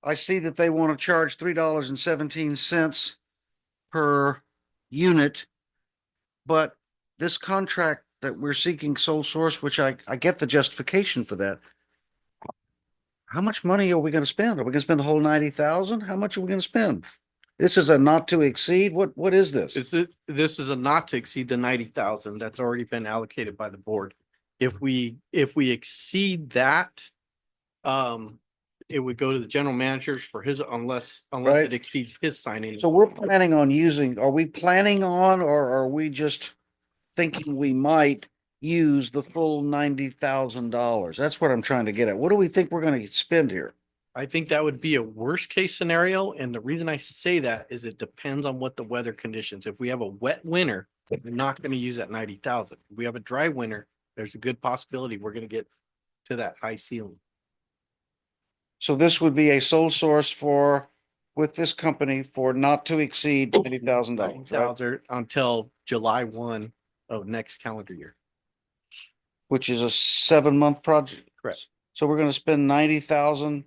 I see that they want to charge $3.17 per unit. But this contract that we're seeking sole source, which I get the justification for that. How much money are we going to spend? Are we going to spend the whole 90,000? How much are we going to spend? This is a not to exceed. What is this? This is a not to exceed the 90,000 that's already been allocated by the board. If we exceed that, it would go to the general managers for his, unless Right. it exceeds his signing. So we're planning on using, are we planning on, or are we just thinking we might use the full $90,000? That's what I'm trying to get at. What do we think we're gonna spend here? I think that would be a worst case scenario. And the reason I say that is it depends on what the weather conditions. If we have a wet winter, we're not gonna use that 90,000. If we have a dry winter, there's a good possibility we're gonna get to that high ceiling. So this would be a sole source for, with this company for not to exceed $90,000, right? 90,000 until July 1 of next calendar year. Which is a 7-month project. Correct. So we're gonna spend 90,000.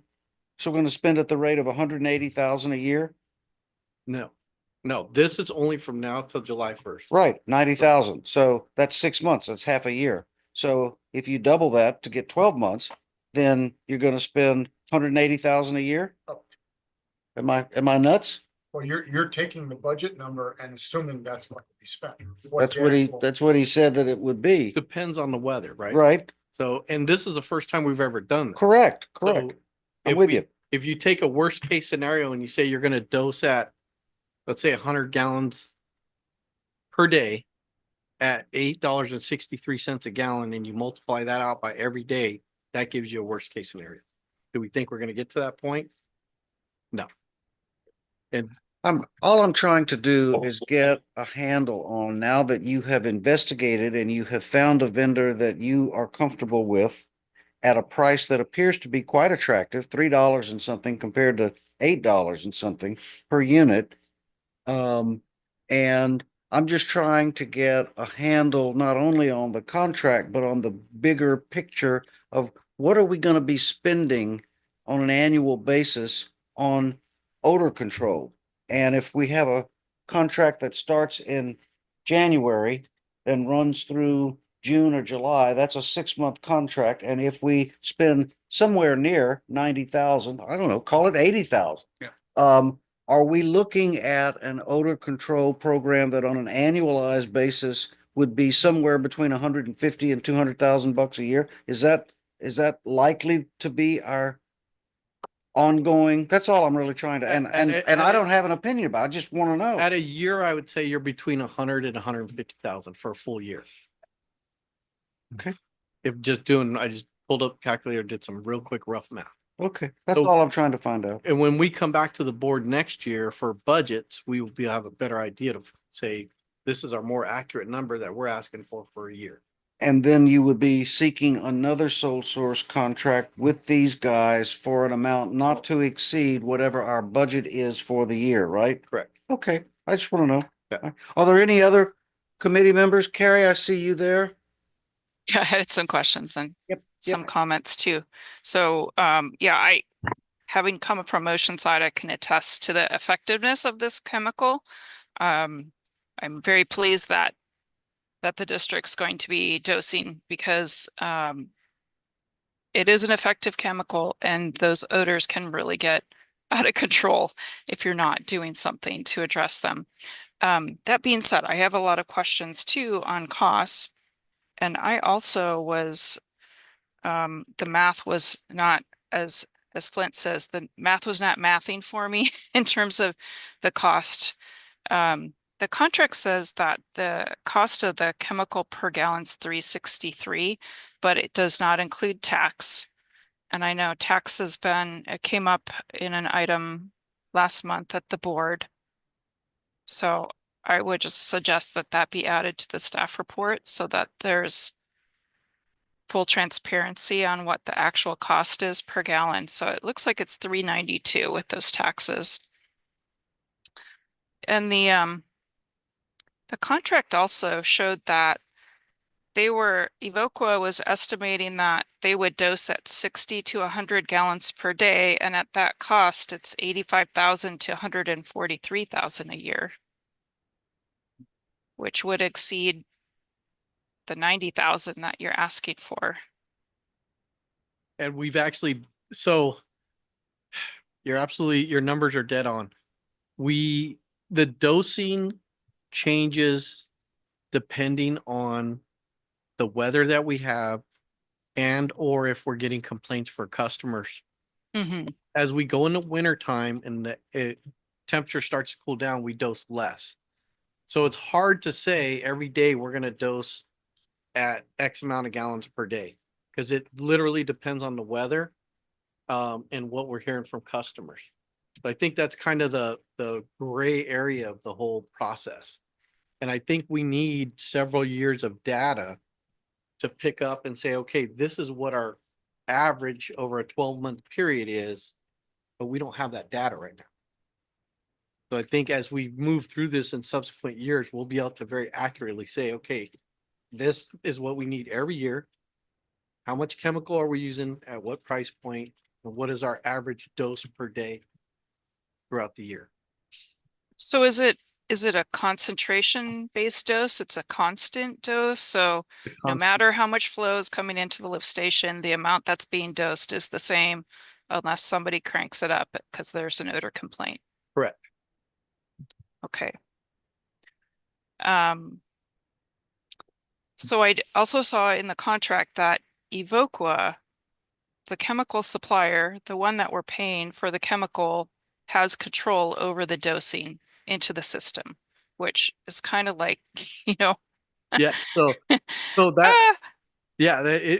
So we're gonna spend at the rate of 180,000 a year? No, no, this is only from now till July 1st. Right, 90,000. So that's 6 months. That's half a year. So if you double that to get 12 months, then you're gonna spend 180,000 a year? Oh. Am I nuts? Well, you're taking the budget number and assuming that's what we spent. That's what he said that it would be. Depends on the weather, right? Right? So, and this is the first time we've ever done this. Correct, So correct. I'm if with we- you. If you take a worst case scenario and you say you're gonna dose at, let's say 100 gallons per day at $8.63 a gallon, and you multiply that out by every day, that gives you a worst case scenario. Do we think we're gonna get to that point? No. And All I'm trying to do is get a handle on, now that you have investigated and you have found a vendor that you are comfortable with at a price that appears to be quite attractive, $3 and something compared to $8 and something per unit. And I'm just trying to get a handle not only on the contract, but on the bigger picture of what are we going to be spending on an annual basis on odor control. And if we have a contract that starts in January, then runs through June or July, that's a 6-month contract. And if we spend somewhere near 90,000, I don't know, call it 80,000. Yeah. Are we looking at an odor control program that on an annualized basis would be somewhere between 150 and 200,000 bucks a year? Is that likely to be our ongoing? That's all I'm really trying to, and I don't have an opinion about it. I just want to know. at a year, I would say you're between 100 and 150,000 for a full year. Okay. If I just pulled up calculator, did some real quick rough math. Okay, that's So- all I'm trying to find out. And when we come back to the board next year for budgets, we will have a better idea to say, this is our more accurate number that we're asking for a year. And then you would be seeking another sole source contract with these guys for an amount not to exceed whatever our budget is for the year, right? Correct. Okay, I just want to know. Yeah. Are there any other committee members? Carrie, I see you there. I had some questions and Yep. some comments too. So, yeah, having come from motion side, I can attest to the effectiveness of this chemical. I'm very pleased that the district's going to be dosing because it is an effective chemical and those odors can really get out of control if you're not doing something to address them. That being said, I have a lot of questions too on costs. And I also was, the math was not, as Flint says, the math was not mathing for me in terms of the cost. The contract says that the cost of the chemical per gallon is $3.63, but it does not include tax. And I know tax it came up in an item last month at the board. So I would just suggest that be added to the staff report so that there's full transparency on what the actual cost is per gallon. So it looks like it's $3.92 with those taxes. And the contract also showed that Evoqua was estimating that they would dose at 60 to 100 gallons per day. And at that cost, it's 85,000 to 143,000 a year, which would exceed the 90,000 that you're asking for. And we've actually, so your numbers are dead on. The dosing changes depending on the weather that we have and or if we're getting complaints for customers. Mm-hmm. As we go into winter time and the temperature starts to cool down, we dose less. So it's hard to say every day we're going to dose at X amount of gallons per day. Cause it literally depends on the weather, and what we're hearing from customers. So I think that's kind of the gray area of the whole process. And I think we need several years of data to pick up and say, okay, this is what our average over a 12-month period is, but we don't have that data right now. So I think as we move through this in subsequent years, we'll be able to very accurately say, okay, this is what we need every year. How much chemical are we using at what price point? And what is our average dose per day throughout the year? So is it a concentration based dose? It's a constant dose. So no matter how much flow is coming into the lift station, the amount that's being dosed is the same unless somebody cranks it up because there's an odor complaint. Correct. Okay. So I also saw in the contract that Evoqua, the chemical supplier, the one that we're paying for the chemical, has control over the dosing into the system, which is kind of like, Yeah. So ah, yeah,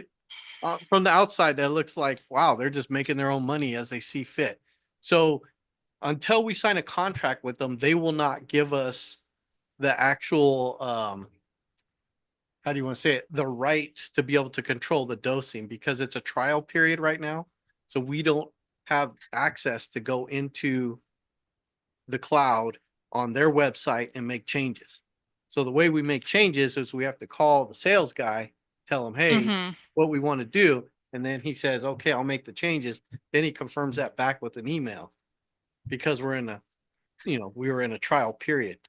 from the outside, that looks like, wow, they're just making their own money as they see fit. So until we sign a contract with them, they will not give us the actual, how do you want to say it? The rights to be able to control the dosing because it's a trial period right now. So we don't have access to go into the cloud on their website and make changes. So the way we make changes is we have to call the sales guy, tell him, hey, mhm. what we want to do. And then he says, okay, I'll make the changes. Then he confirms that back with an email because we were in a trial period.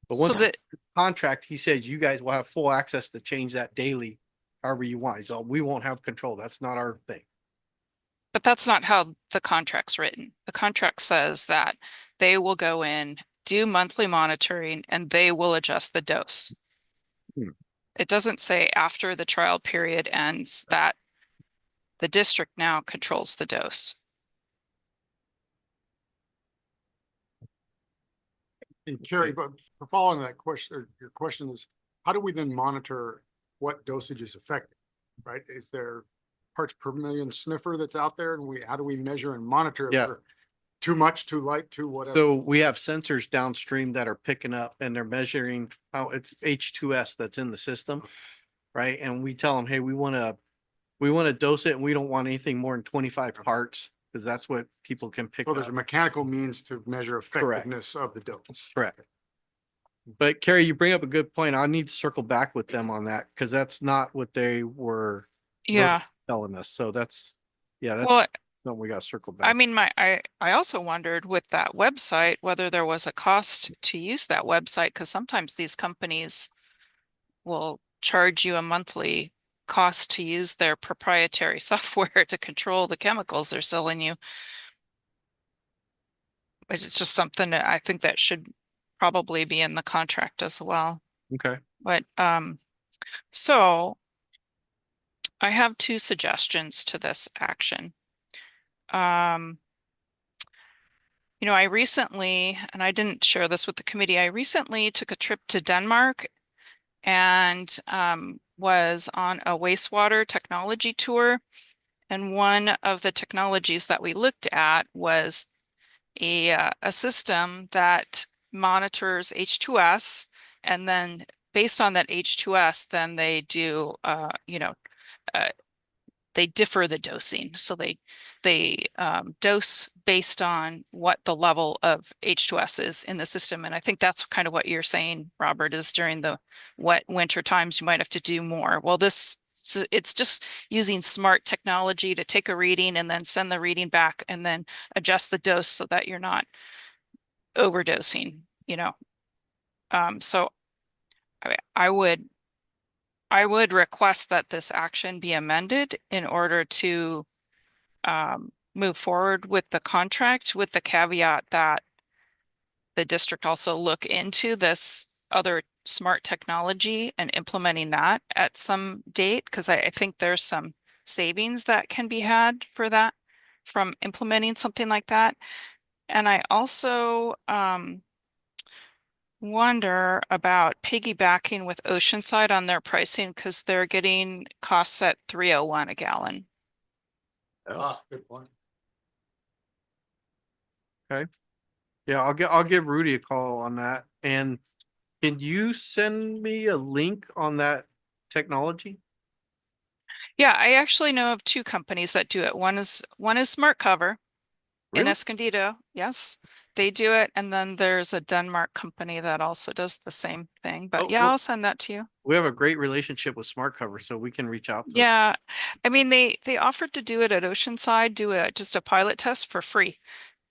But So once the contract, he says you guys will have full access to change that daily, however you want. So we won't have control. That's not our thing. But that's not how the contract's written. The contract says that they will go in, do monthly monitoring, and they will adjust the dose. It doesn't say after the trial period ends that the district now controls the dose. And Carrie, but for following that question, or your question is, how do we then monitor what dosage is effective, right? Is there parts per million sniffer that's out there and how do we measure and monitor? If Yeah. we're too much, too light, too whatever? So we have sensors downstream that are picking up and they're measuring how it's H2S that's in the system, right? And we tell them, hey, we want to dose it and we don't want anything more than 25 parts because that's what people can pick So there's a up. mechanical means to measure effectiveness of the dose. Correct. But Carrie, you bring up a good point. I need to circle back with them on that because that's not what they were Yeah. telling us. So that's Well, something we got to circle I back. mean, I also wondered with that website whether there was a cost to use that website because sometimes these companies will charge you a monthly cost to use their proprietary software to control the chemicals they're selling you. It's just something that I think that should probably be in the contract as well. Okay. But so I have two suggestions to this action. I recently, and I didn't share this with the committee, I recently took a trip to Denmark and was on a wastewater technology tour. And one of the technologies that we looked at was a system that monitors H2S, and then based on that H2S, then they do, they differ the dosing. So they dose based on what the level of H2S is in the system. And I think that's kind of what you're saying, Robert, is during the wet winter times, you might have to do more. Well, it's just using smart technology to take a reading and then send the reading back and then adjust the dose so that you're not overdosing, So I would request that this action be amended in order to move forward with the contract with the caveat that the district also look into this other smart technology and implementing that at some date, because I think there's some savings that can be had for that from implementing something like that. And I also wonder about piggybacking with Oceanside on their pricing because they're getting costs at 301 a gallon. Ah, good point. Yeah, I'll give Rudy a call on that. And can you send me a link on that technology? Yeah, I actually know of two companies that do it. One is Smart Cover in Really? Escondido. Yes, they do it. And then there's a Denmark company that also does the same thing. But Oh, yeah, well- I'll send that to you. We have a great relationship with Smart Cover, so we can reach out to them. Yeah, I mean they offered to do it at Oceanside, just a pilot test for free.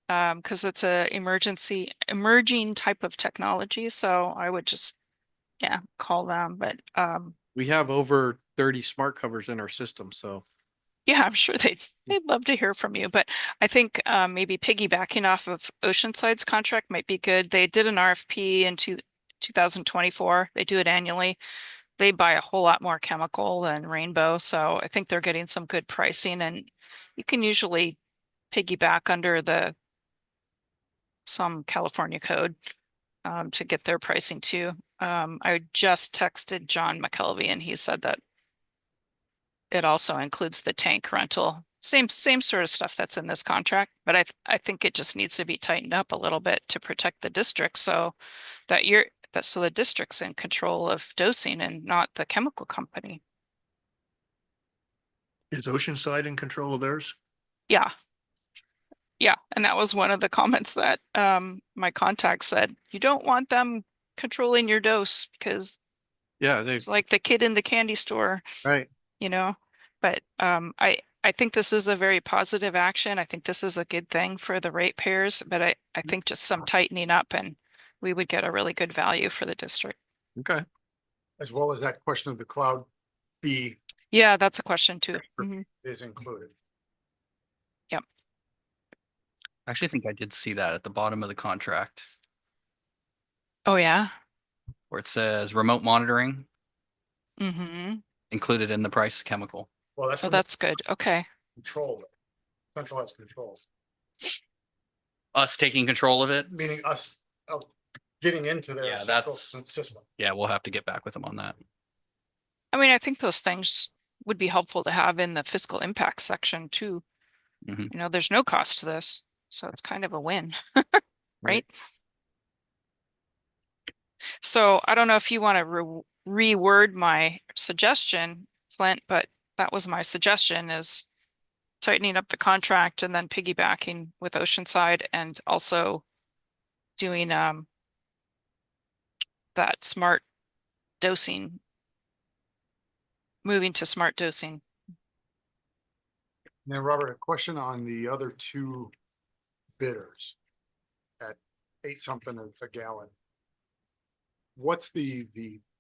Because it's a emerging type of technology. So I would just, yeah, call them. But We have over 30 Smart Covers in our system, so. yeah, I'm sure they'd love to hear from you. But I think maybe piggybacking off of Oceanside's contract might be good. They did an RFP in 2024. They do it annually. They buy a whole lot more chemical than Rainbow, so I think they're getting some good pricing, and you can usually piggyback under some California code to get their pricing too. I just texted John McKelvey and he said that it also includes the tank rental. Same sort of stuff that's in this contract, but I think it just needs to be tightened up a little bit to protect the district so that so the district's in control of dosing and not the chemical company. Is Oceanside in control of theirs? Yeah. Yeah, and that was one of the comments that my contact said. You don't want them controlling your dose because Yeah, they, it's like the kid in the candy store, right. you know. But I think this is a very positive action. I think this is a good thing for the ratepayers, but I think just some tightening up and we would get a really good value for the district. Okay. As well as that question of the cloud fee Yeah, that's a question too. Mhm. is included. I actually think I did see that at the bottom of the contract Oh yeah. where it says remote monitoring Mm-hmm. included in the price chemical. Well, that's Oh, from the that's good. Okay. control, centralized control, Us taking control of it. meaning us getting into their Yeah, central that's- system. Yeah, we'll have to get back with them on that. I mean, I think those things would be helpful to have in the fiscal impact section too. Mhm. You know, there's no cost to this, so it's kind of a win, right? So I don't know if you want to reword my suggestion, Flint, but that was my suggestion is tightening up the contract and then piggybacking with Oceanside and also doing that smart dosing, moving to smart dosing. Now, Robert, a question on the other two bidders at 8 something a gallon. What's the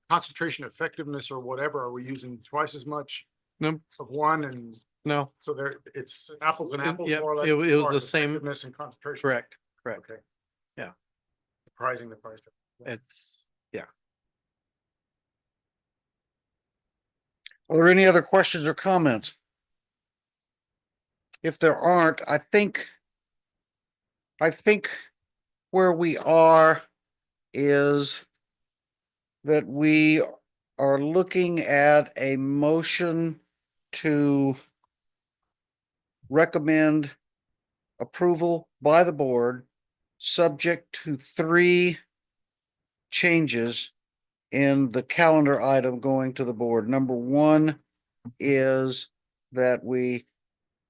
concentration effectiveness or whatever? Are we using twice as much No, of one? And no, so it's apples and apples Yep, more or less. it was as far the as same- effectiveness and concentration. correct. Okay. Yeah. Surprising the price. It's, yeah. Are there any other questions or comments? If there aren't, I think where we are is that we are looking at a motion to recommend approval by the board, subject to 3 changes in the calendar item going to the board. Number 1 is that we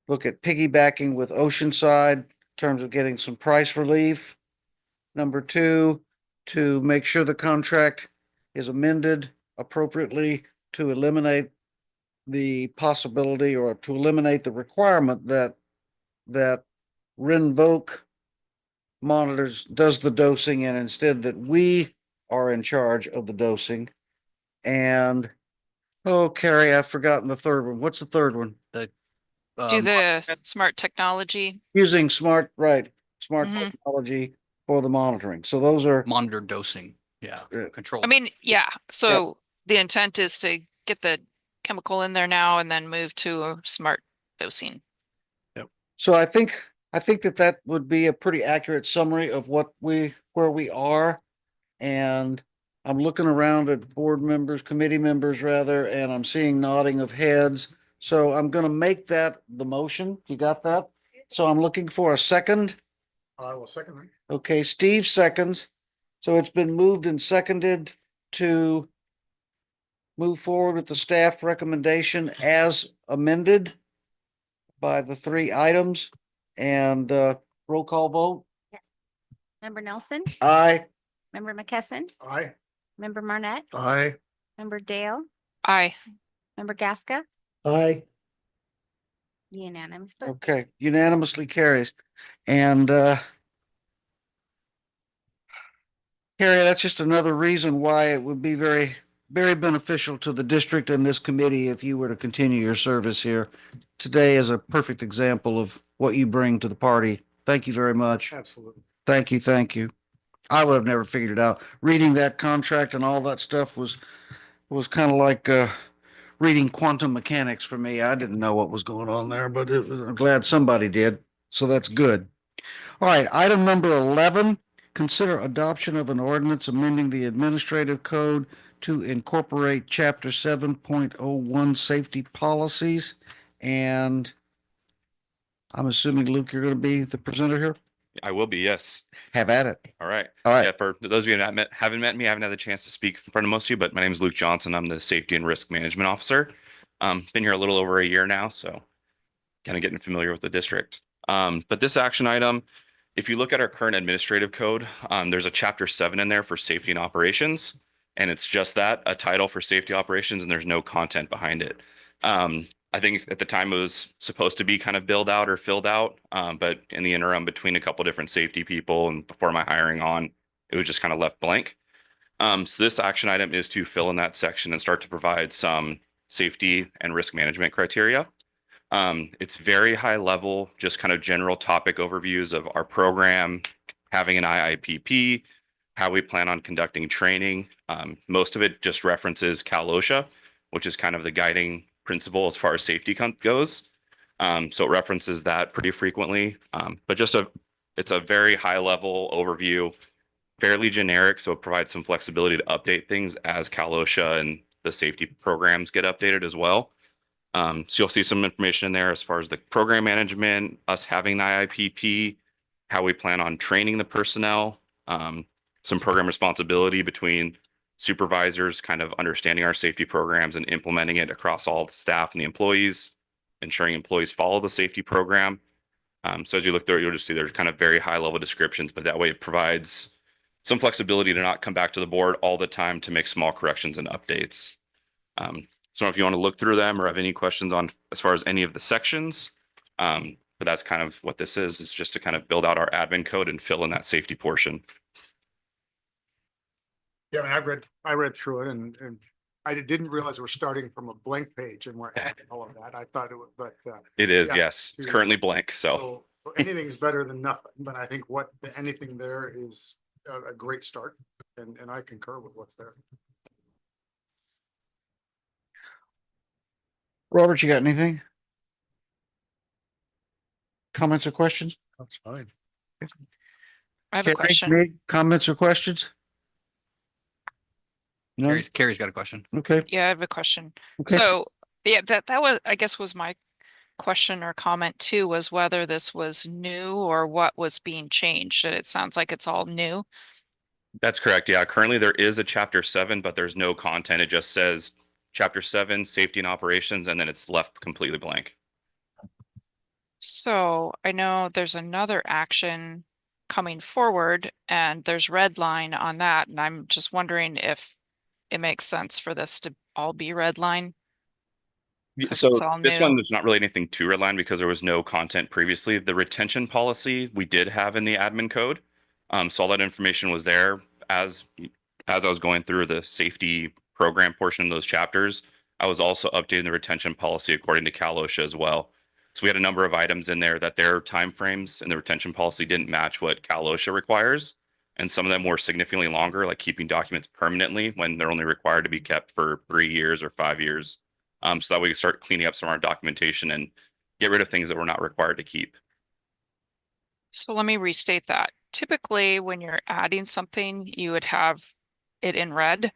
look at piggybacking with Oceanside in terms of getting some price relief. Number 2, to make sure the contract is amended appropriately to eliminate the possibility or to eliminate the requirement that Rinvoq does the dosing and instead that we are in charge of the dosing. And oh, Carrie, I've forgotten the third one. What's the third one? Do Um, the smart technology. Using smart Mhm. technology for the monitoring. So those are, monitor dosing. Yeah, Yeah. control. I mean, yeah, so the intent is to get the chemical in there now and then move to a smart dosing. so I think that would be a pretty accurate summary of where we are. and I'm looking around at board members, committee members rather, and I'm seeing nodding of heads. So I'm gonna make that the motion. You got that? So I'm looking for a second. I will second that. Okay, Steve seconds. So it's been moved and seconded to move forward with the staff recommendation as amended by the three items and roll call vote. Member Nelson, Aye. member McKesson, Aye. member Marnett, Aye. member Dale, Aye. member Gasca, Aye. unanimous vote. Okay, unanimously carries. And Carrie, that's just another reason why it would be very, very beneficial to the district and this committee if you were to continue your service here. Today is a perfect example of what you bring to the party. Thank you very much. Absolutely. Thank you, thank you. I would have never figured it out. Reading that contract and all that stuff was kind of like reading quantum mechanics for me. I didn't know what was going on there, but I'm glad somebody did. So that's good. All right, item number 11, consider adoption of an ordinance amending the administrative code to incorporate chapter 7.01 safety policies. And I'm assuming, Luke, you're going to be the presenter here? I will be, yes. Have at it. All right. All right. Yeah, for those of you that haven't met me, I haven't had the chance to speak in front of most of you, but my name is Luke Johnson. I'm the Safety and Risk Management Officer. Been here a little over a year now, so kind of getting familiar with the district. But this action item, if you look at our current administrative code, there's a chapter 7 in there for safety and operations, and it's just that, a title for safety operations, and there's no content behind it. I think at the time it was supposed to be kind of build out or filled out, but in the interim between a couple different safety people and before my hiring on, it was just kind of left blank. So this action item is to fill in that section and start to provide some safety and risk management criteria. It's very high level, just kind of general topic overviews of our program, having an IIPP, how we plan on conducting training. Most of it just references Cal OSHA, which is kind of the guiding principle as far as safety goes. So it references that pretty frequently, but it's a very high level overview, fairly generic. So it provides some flexibility to update things as Cal OSHA and the safety programs get updated as well. So you'll see some information in there as far as the program management, us having the IIPP, how we plan on training the personnel, some program responsibility between supervisors, kind of understanding our safety programs and implementing it across all the staff and the employees, ensuring employees follow the safety program. So as you look through it, you'll just see there's kind of very high level descriptions, but that way it provides some flexibility to not come back to the board all the time to make small corrections and updates. So if you want to look through them or have any questions on as far as any of the sections, but that's kind of what this is just to kind of build out our admin code and fill in that safety portion. Yeah, I mean, I read through it and I didn't realize we're starting from a blank page and we're adding all of that. I thought it would, but It is, yeah, yes. It's currently blank, so. so anything's better than nothing, but I think anything there is a great start and I concur with what's there. Robert, you got anything? Comments or questions? That's fine. I have a Carrie, question. Meg, comments or questions? No? Carrie's got a question. Okay. Yeah, I have a question. Okay. So, yeah, that was, I guess, was my question or comment too, was whether this was new or what was being changed. And it sounds like it's all new. That's correct. Yeah, currently there is a chapter 7, but there's no content. It just says chapter 7, safety and operations, and then it's left completely blank. So I know there's another action coming forward and there's red line on that. And I'm just wondering if it makes sense for this to all be red line. So it's all this new. one, there's not really anything to redline because there was no content previously. The retention policy we did have in the admin code. So all that information was there as I was going through the safety program portion of those chapters. I was also updating the retention policy according to Cal OSHA as well. So we had a number of items in there that their timeframes and the retention policy didn't match what Cal OSHA requires. And some of them were significantly longer, like keeping documents permanently when they're only required to be kept for 3 years or 5 years. So that we could start cleaning up some of our documentation and get rid of things that we're not required to keep. So let me restate that. typically when you're adding something, you would have it in red.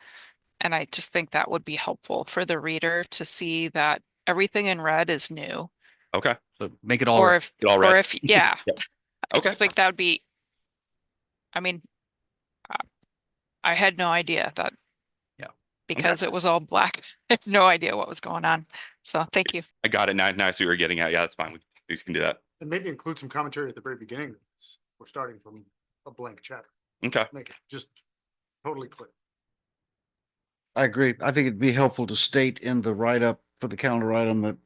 And I just think that would be helpful for the reader to see that everything in red is new. Okay. So make it all. Or red. if, Get all or red. if, yeah, Yep. I Okay. just think that would be, I mean, I had no idea that. Yeah. Because it was all black. I had no idea what was going on. So thank you. I got it. Now I see what you're getting at. Yeah, that's fine. We can do that. And maybe include some commentary at the very beginning. We're starting from a blank chapter. Okay. Make it just totally clear. I agree. I think it'd be helpful to state in the write-up for the calendar item that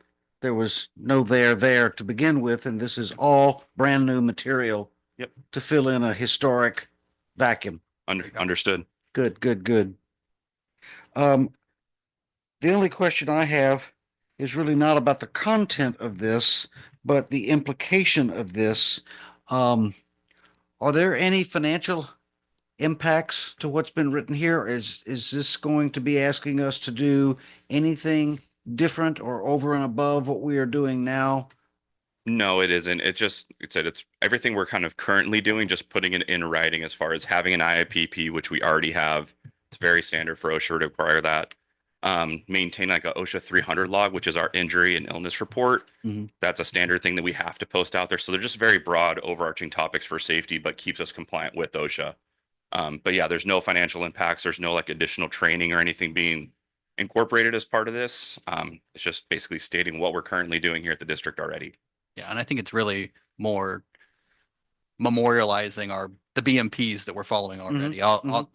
there was no there to begin with, and this is all brand new material. Yep. To fill in a historic vacuum. Understood. Good. The only question I have is really not about the content of this, but the implication of this. Are there any financial impacts to what's been written here? Is this going to be asking us to do anything different or over and above what we are doing now? No, it isn't. It's everything we're kind of currently doing, just putting it in writing as far as having an IIPP, which we already have. It's very standard for OSHA to require that. Maintain like a OSHA 300 log, which is our injury and illness report. Mhm. That's a standard thing that we have to post out there. So they're just very broad, overarching topics for safety, but keeps us compliant with OSHA. But yeah, there's no financial impacts. There's no like additional training or anything being incorporated as part of this. It's just basically stating what we're currently doing here at the district already. Yeah, and I think it's really more memorializing the BMPs that we're following already. I'm going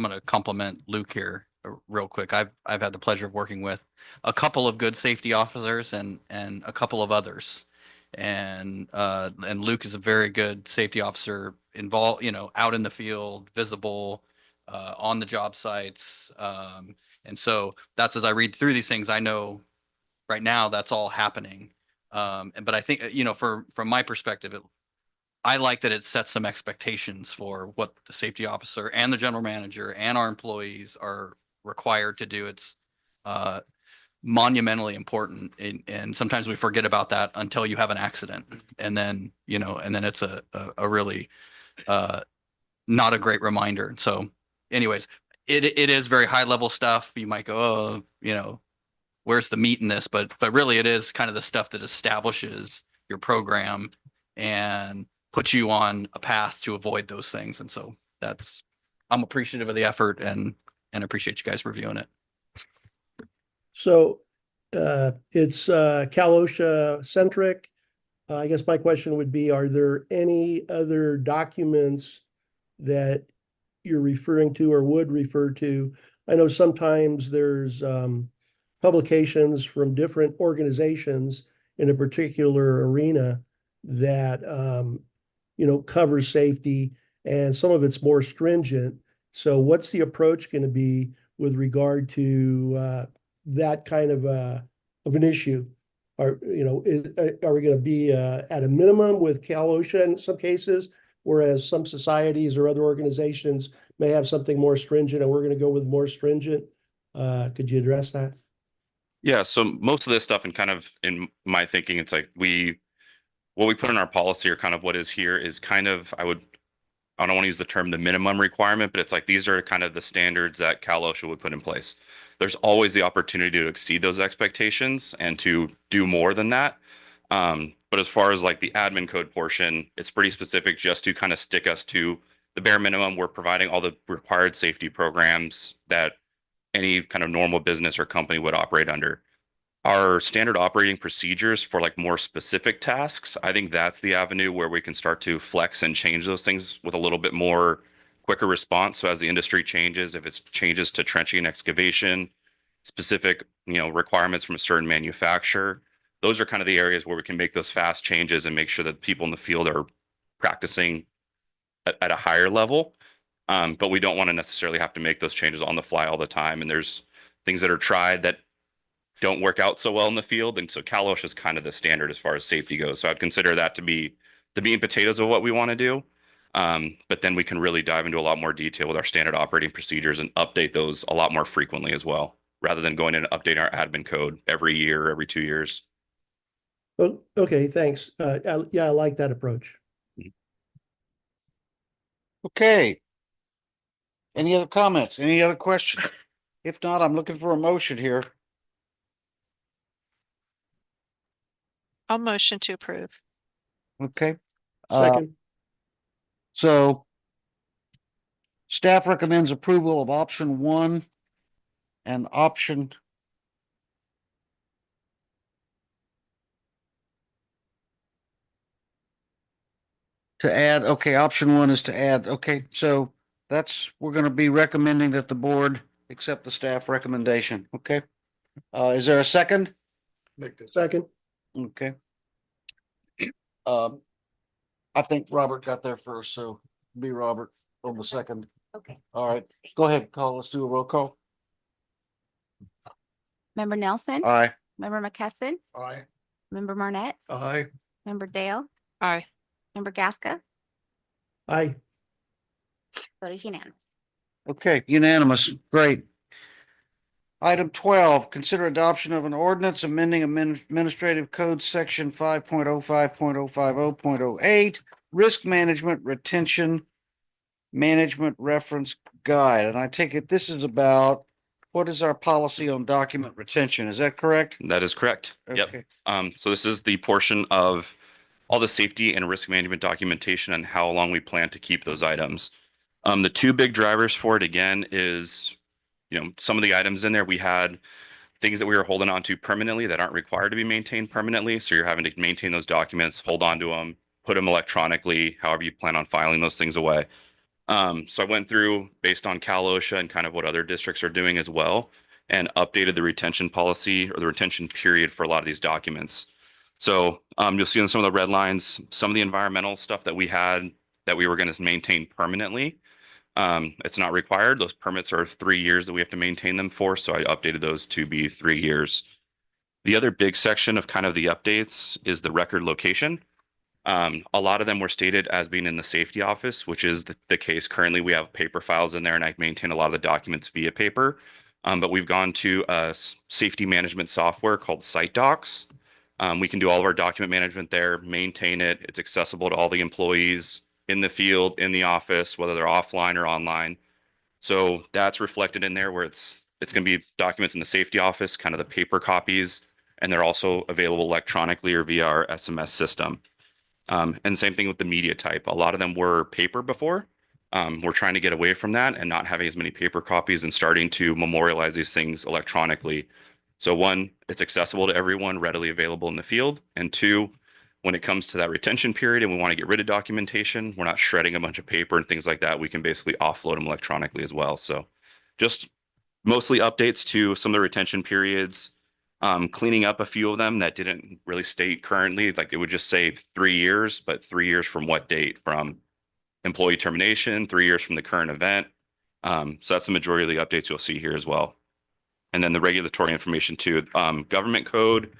to compliment Luke here real quick. I've had the pleasure of working with a couple of good safety officers and a couple of others. And Luke is a very good safety officer involved, out in the field, visible, on the job sites. And so that's, as I read through these things, I know right now that's all happening. But I think, from my perspective, I like that it sets some expectations for what the safety officer and the general manager and our employees are required to do. It's monumentally important. And sometimes we forget about that until you have an accident. And then, it's a really not a great reminder. So anyways, it is very high level stuff. You might go, where's the meat in this? But really it is kind of the stuff that establishes your program and puts you on a path to avoid those things. And so I'm appreciative of the effort and appreciate you guys reviewing it. So it's Cal OSHA centric. I guess my question would be, are there any other documents that you're referring to or would refer to? I know sometimes there's publications from different organizations in a particular arena that cover safety, and some of it's more stringent. So what's the approach going to be with regard to that kind of an issue? Are we going to be at a minimum with Cal OSHA in some cases, whereas some societies or other organizations may have something more stringent, and we're going to go with more stringent? Could you address that? Yeah, so most of this stuff, and kind of in my thinking, it's like what we put in our policy, or kind of what is here, is kind of, I don't want to use the term the minimum requirement, but it's like these are kind of the standards that Cal OSHA would put in place. There's always the opportunity to exceed those expectations and to do more than that. But as far as like the admin code portion, it's pretty specific just to kind of stick us to the bare minimum. We're providing all the required safety programs that any kind of normal business or company would operate under. Our standard operating procedures for like more specific tasks, I think that's the avenue where we can start to flex and change those things with a little bit more quicker response. So as the industry changes, if it's changes to trenching and excavation, specific, requirements from a certain manufacturer, those are kind of the areas where we can make those fast changes and make sure that people in the field are practicing at a higher level. But we don't want to necessarily have to make those changes on the fly all the time. And there's things that are tried that don't work out so well in the field. And so Cal OSHA is kind of the standard as far as safety goes. So I'd consider that to be the meat and potatoes of what we want to do. But then we can really dive into a lot more detail with our standard operating procedures and update those a lot more frequently as well, rather than going in and updating our admin code every year, every 2 years. Oh, okay, thanks. I like that approach. Okay. Any other comments? Any other questions? If not, I'm looking for a motion here. I'll motion to approve. Okay. Second, So staff recommends approval of option 1 and option to add. Okay, option 1 is to add. Okay, so we're going to be recommending that the board accept the staff recommendation. Okay. Is there a second? second, Okay. Um, I think Robert got there first, so be Robert on the second. Okay. All right, go ahead, let's do a roll call. Member Nelson. Aye. Member McKesson. Aye. Member Marnett. Aye. Member Dale. Aye. Member Gasca. aye, Vote is unanimous. Okay, unanimous, great. Item 12, consider adoption of an ordinance amending administrative code section 5.05.050.08, risk management retention management reference guide. And I take it this is about what is our policy on document retention? Is that correct? That is correct. Yep. Okay. So this is the portion of all the safety and risk management documentation and how long we plan to keep those items. The two big drivers for it again is, some of the items in there, we had things that we were holding on to permanently that aren't required to be maintained permanently. So you're having to maintain those documents, hold on to them, put them electronically, however you plan on filing those things away. So I went through based on Cal OSHA and kind of what other districts are doing as well, and updated the retention policy or the retention period for a lot of these documents. So you'll see on some of the red lines, some of the environmental stuff that we had that we were going to maintain permanently. It's not required. Those permits are 3 years that we have to maintain them for. So I updated those to be 3 years. The other big section of kind of the updates is the record location. A lot of them were stated as being in the safety office, which is the case currently. We have paper files in there and I maintain a lot of the documents via paper. But we've gone to a safety management software called SiteDocs. We can do all of our document management there, maintain it. It's accessible to all the employees in the field, in the office, whether they're offline or online. So that's reflected in there where it's going to be documents in the safety office, kind of the paper copies, and they're also available electronically or via our SMS system. And same thing with the media type. A lot of them were paper before. We're trying to get away from that and not having as many paper copies and starting to memorialize these things electronically. So one, it's accessible to everyone, readily available in the field. And two, when it comes to that retention period and we want to get rid of documentation, we're not shredding a bunch of paper and things like that. We can basically offload them electronically as well. So just mostly updates to some of the retention periods, cleaning up a few of them that didn't really state currently. Like it would just say 3 years, but 3 years from what date? From employee termination, 3 years from the current event. So that's the majority of the updates you'll see here as well. And then the regulatory information too. Government code,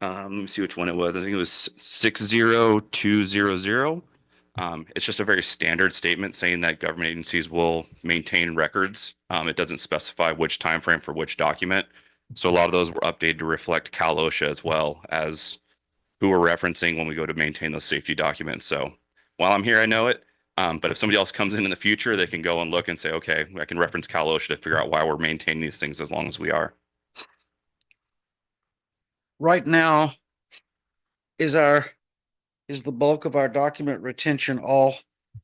let me see which one it was. I think it was 60200. It's just a very standard statement saying that government agencies will maintain records. It doesn't specify which time frame for which document. So a lot of those were updated to reflect Cal OSHA as well as who we're referencing when we go to maintain those safety documents. So while I'm here, I know it. But if somebody else comes in the future, they can go and look and say, okay, I can reference Cal OSHA to figure out why we're maintaining these things as long as we are. Right now, is the bulk of our document retention all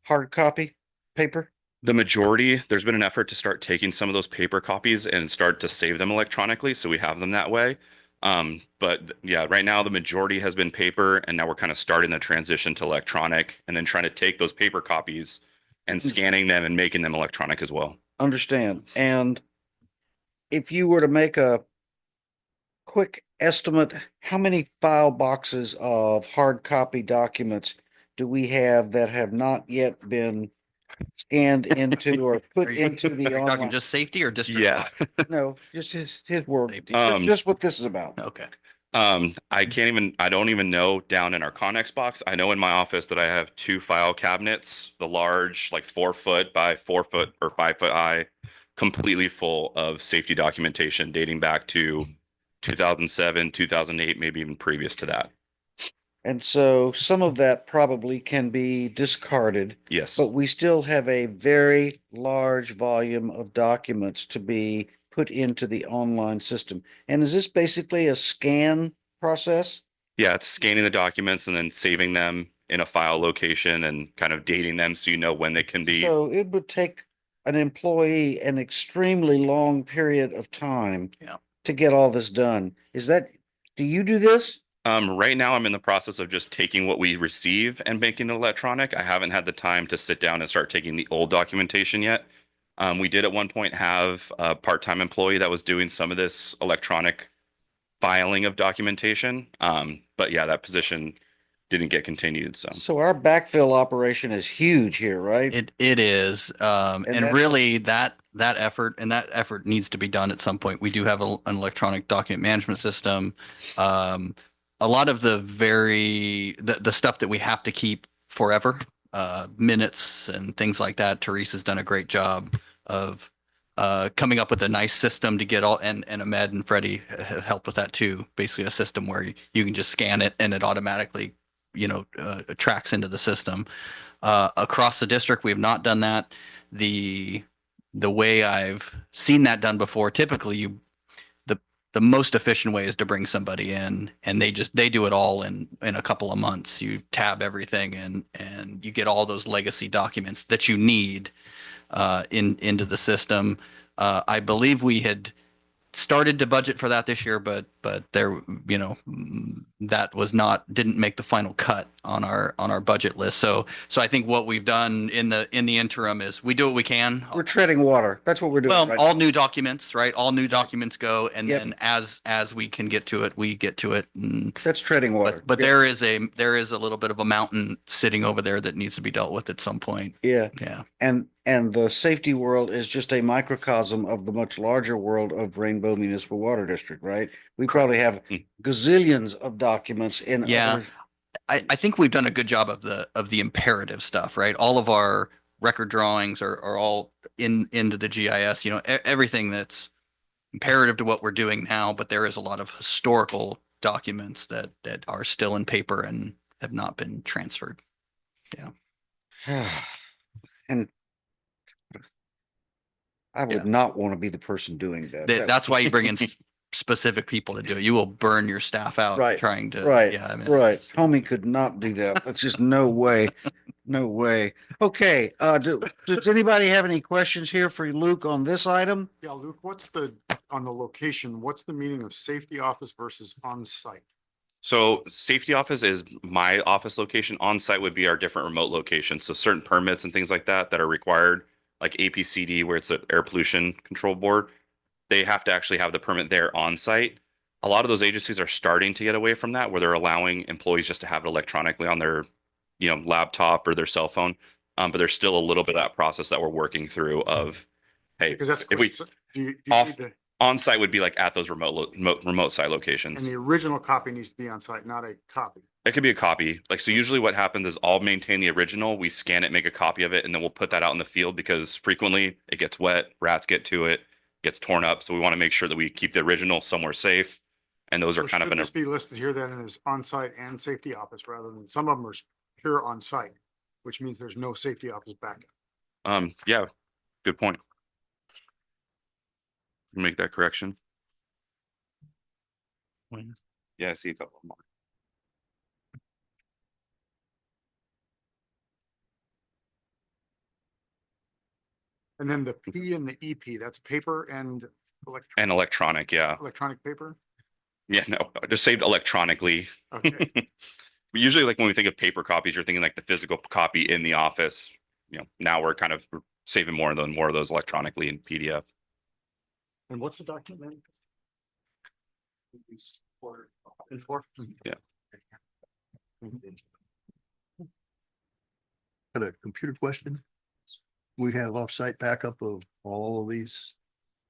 hard copy paper? The majority, there's been an effort to start taking some of those paper copies and start to save them electronically. So we have them that way. But yeah, right now the majority has been paper and now we're kind of starting the transition to electronic and then trying to take those paper copies and scanning them and making them electronic as well. Understand. And if you were to make a quick estimate, how many file boxes of hard copy documents do we have that have not yet been scanned into or put into the Are you talking online? just safety or district? Yeah. No, just his word, Safety. just what this is about. Okay. I don't even know down in our Connex box. I know in my office that I have 2 file cabinets, the large, like 4 foot by 4 foot or 5 foot high, completely full of safety documentation dating back to 2007, 2008, maybe even previous to that. And so some of that probably can be discarded, Yes. but we still have a very large volume of documents to be put into the online system. And is this basically a scan process? Yeah, it's scanning the documents and then saving them in a file location and kind of dating them so you know when they can be. So it would take an employee an extremely long period of time Yeah. to get all this done. Do you do this? Right now I'm in the process of just taking what we receive and making it electronic. I haven't had the time to sit down and start taking the old documentation yet. We did at one point have a part-time employee that was doing some of this electronic filing of documentation. But yeah, that position didn't get continued. So So our backfill operation is huge here, right? It is, and that's- really that effort needs to be done at some point. We do have an electronic document management system. A lot of the stuff that we have to keep forever, minutes and things like that. Teresa's done a great job of coming up with a nice system to get all, and Ahmed and Freddie have helped with that too. Basically a system where you can just scan it and it automatically, tracks into the system. Across the district, we have not done that. The way I've seen that done before, typically the most efficient way is to bring somebody in and they do it all in a couple of months. You tab everything and you get all those legacy documents that you need into the system. I believe we had started to budget for that this year, but there, that didn't make the final cut on our budget list. So I think what we've done in the interim is we do what we can. We're treading water. That's what we're doing. Well, right all now. new documents, right? All new documents go, and Yep. then as we can get to it, we get to it. And, That's treading water. but Yeah. there is a little bit of a mountain sitting over there that needs to be dealt with at some point. Yeah. Yeah. And the safety world is just a microcosm of the much larger world of Rainbow Municipal Water District, right? We probably have Mm. gazillions of documents in Yeah. other. I think we've done a good job of the imperative stuff, right? All of our record drawings are all into the GIS, everything that's imperative to what we're doing now, but there is a lot of historical documents that are still in paper and have not been transferred. And I would Yeah. not want to be the person doing that. That's why you bring in specific people to do it. You will burn your staff out Right, trying to. Right, Yeah. I mean, right. Homie could not do that. That's just no way. No way. Okay, does anybody have any questions here for Luke on this item? Yeah, Luke, on the location, what's the meaning of safety office versus on-site? So safety office is my office location. On site would be our different remote locations. So certain permits and things like that are required, like APCD, where it's the Air Pollution Control Board. They have to actually have the permit there on site. A lot of those agencies are starting to get away from that, where they're allowing employees just to have it electronically on their, laptop or their cell phone. But there's still a little bit of that process that we're working through of, hey, Because that's, if we do you off- need the, on site would be like at those remote site and locations. the original copy needs to be on site, not a copy. It could be a copy. Like, so usually what happens is I'll maintain the original, we scan it, make a copy of it, and then we'll put that out in the field because frequently it gets wet, rats get to it, gets torn up. So we want to make sure that we keep the original somewhere safe. And those are So kind of should in a, this be listed here then as on-site and safety office rather than some of them are pure on-site, which means there's no safety office backup. yeah, good point. Make that correction. Yeah, I see a couple more. And then the P and the EP, that's paper and And electronic, yeah. electronic paper? Yeah, no, I just saved electronically. Okay. Usually like when we think of paper copies, you're thinking like the physical copy in the office. Now we're kind of saving more of those electronically in PDF. And what's the document name? Yeah. Got a computer question. We have offsite backup of all of these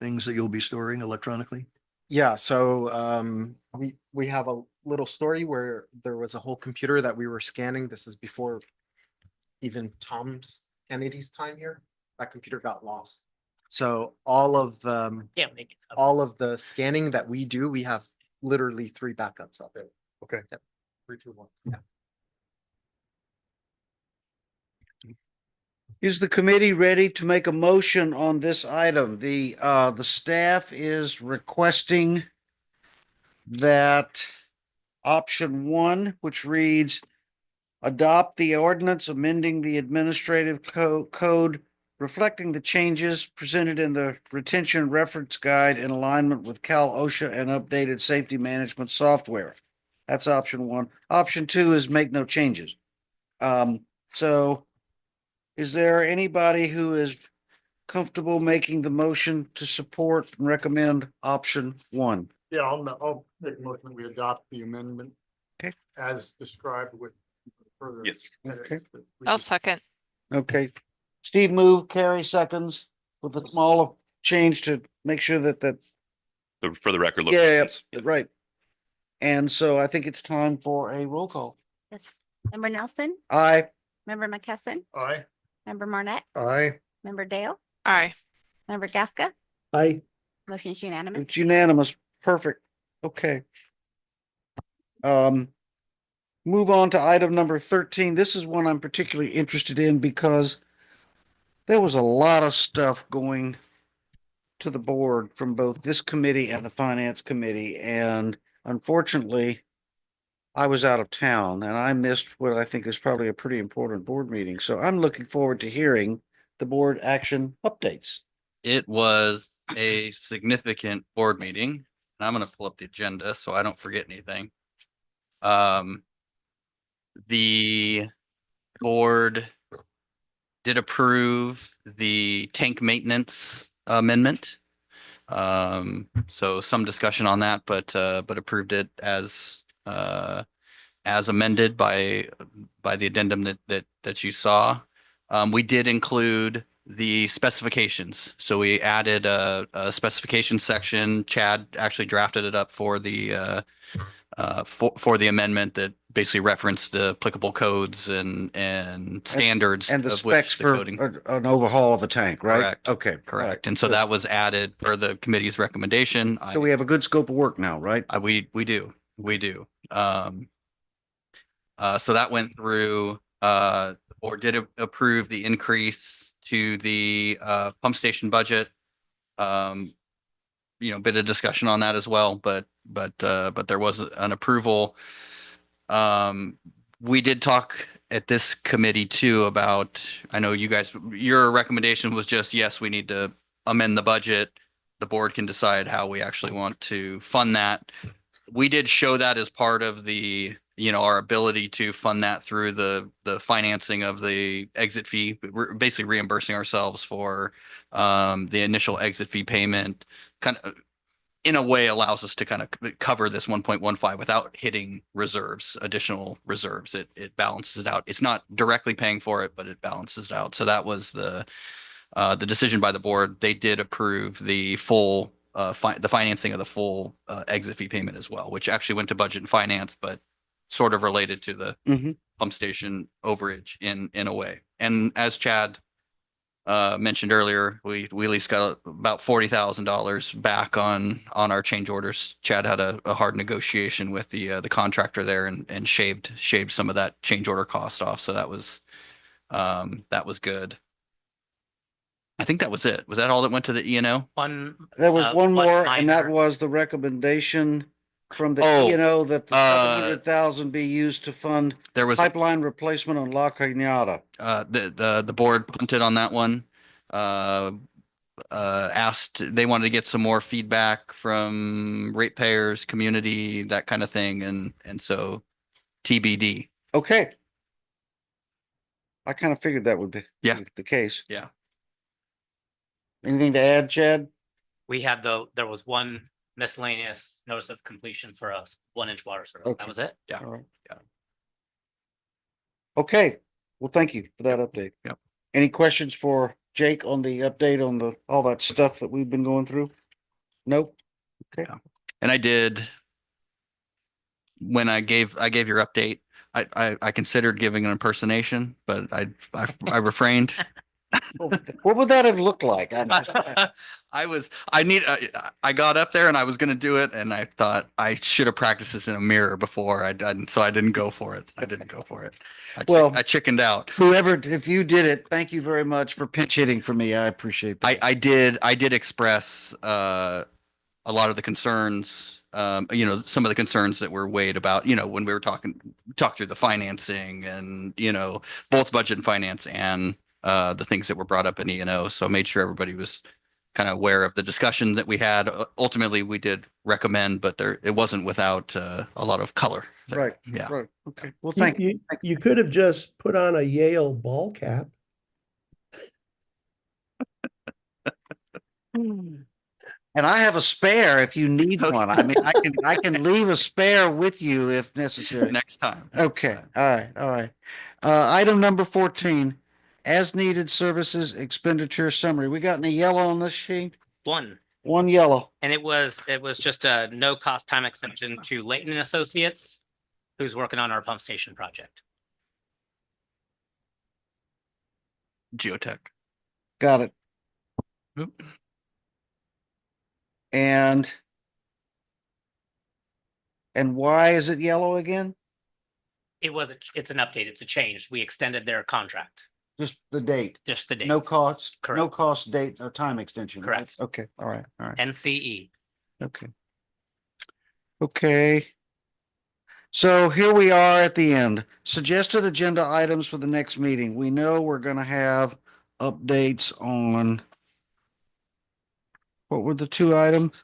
things that you'll be storing electronically? Yeah, so we have a little story where there was a whole computer that we were scanning. This is before even Tom's Kennedy's time here. That computer got lost. So all of Can't make it up. all of the scanning that we do, we have literally 3 backups of it. Okay. Yep. 3, 2, 1. Is the committee ready to make a motion on this item? The staff is requesting that option 1, which reads, adopt the ordinance amending the administrative code reflecting the changes presented in the retention reference guide in alignment with Cal OSHA and updated safety management software. That's option 1. Option 2 is make no changes. So is there anybody who is comfortable making the motion to support and recommend option 1? Yeah, I'll make a motion that we adopt the amendment. Okay. As described with further. Yes. edits Okay. that we I'll just- second. Okay. Steve moved, Carrie seconds with a small change to make sure that For the record. yeah, locations. right. And so I think it's time for a roll call. Yes. Member Nelson, Aye. member McKesson, Aye. member Marnett, Aye. member Dale, Aye. member Gasca, I, motion is unanimous. It's unanimous. Perfect. Okay. Move on to item number 13. This is one I'm particularly interested in because there was a lot of stuff going to the board from both this committee and the finance committee. And unfortunately, I was out of town and I missed what I think is probably a pretty important board meeting. So I'm looking forward to hearing the board action updates. It was a significant board meeting. And I'm gonna pull up the agenda so I don't forget anything. The board did approve the tank maintenance amendment. So some discussion on that, but approved it as amended by the addendum that you saw. We did include the specifications. So we added a specification section. Chad actually drafted it up for the amendment that basically referenced the applicable codes and standards And the of which specs the for coding. an overhaul of the tank, right? Correct. Okay. all right. Correct. And so Good. that was added per the committee's recommendation. So we have a good scope of work now, right? We do. So that went through, or did approve the increase to the pump station budget. Bit of discussion on that as well, but there was an approval. We did talk at this committee too about, I know you guys, your recommendation was just, yes, we need to amend the budget. The board can decide how we actually want to fund that. We did show that as part of the, our ability to fund that through the financing of the exit fee. We're basically reimbursing ourselves for the initial exit fee payment, kind of in a way allows us to kind of cover this 1.15 without hitting additional reserves. It balances out. It's not directly paying for it, but it balances it out. So that was the decision by the board. They did approve the full the financing of the full exit fee payment as well, which actually went to budget and finance, but sort of related to the Mhm. pump station overage in a way. And as Chad mentioned earlier, we at least got about $40,000 back on our change orders. Chad had a hard negotiation with the contractor there and shaved some of that change order cost off. So that was good. I think that was it. Was that all that went to the E&O? There was one more, and that minor- was the recommendation from the Oh, that the 700,000 be used to fund There was pipeline replacement on La Cañada. the board punted on that one. Asked, they wanted to get some more feedback from ratepayers, community, that kind of thing, and so TBD. Okay. I kind of figured that would be Yeah. the case. Yeah. Anything to add, Chad? there was one miscellaneous notice of completion for a 1-inch water service. Okay. That was it. Yeah. All right. Yeah. Okay. Well, thank you for that update. Yep. Any questions for Jake on the update on all that stuff that we've been going through? Nope. Okay. Yeah. And I did, when I gave your update, I considered giving an impersonation, but I refrained. What would that have looked like? I got up there and I was going to do it. And I thought I should have practiced this in a mirror before I did. So I didn't go for it. I Well- I chickened out. Whoever, if you did it, thank you very much for pinch hitting for me. I appreciate that. I did express, a lot of the concerns, some of the concerns that were weighed about, when we were talk through the financing and, both budget and finance and the things that were brought up in E&O. So I made sure everybody was kind of aware of the discussion that we had. Ultimately, we did recommend, but it wasn't without a lot of color there. Right. Yeah. Right. Okay. Well, thank you. You could have just put on a Yale ball cap. And I have a spare if you need one. I mean, I can leave a spare with you if necessary. Next time. Okay. All right. All right. Item number 14, as needed services expenditure summary. We got any yellow on this sheet? One yellow. And it was just a no cost time extension to Leighton and Associates, who's working on our pump station project. Geotech. Got it. Oop. And why is it yellow again? It's an update. It's a change. We extended their contract, Just the date. just the date. No cost, no Correct. cost date or time extension. right? Correct. Okay. All right. All right. NCE. Okay. Okay. So here we are at the end. Suggested agenda items for the next meeting. We know we're gonna have updates on what were the two items?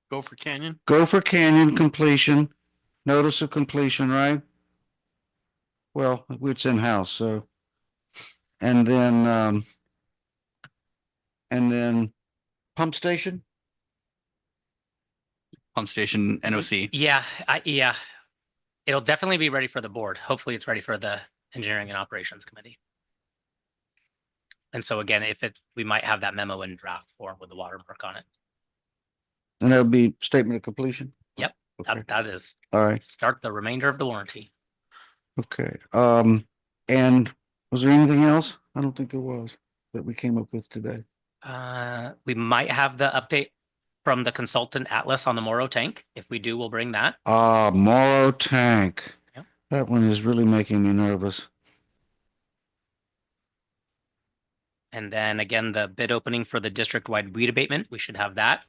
Gopher Canyon. Gopher Canyon completion, notice of completion, right? Well, it's in-house, so. And then pump station? Pump station NOC. Yeah. It'll definitely be ready for the board. Hopefully it's ready for the engineering and operations committee. And so again, we might have that memo in draft form with the watermark on it. And that'll be statement of completion? Yep. Okay, That is all right, start the remainder of the warranty. okay. And was there anything else? I don't think there was that we came up with today. We might have the update from the consultant Atlas on the Morrow tank. If we do, we'll bring that. Morrow Tank. Yep. That one is really making me nervous. And then again, the bid opening for the district-wide weed abatement, we should have that.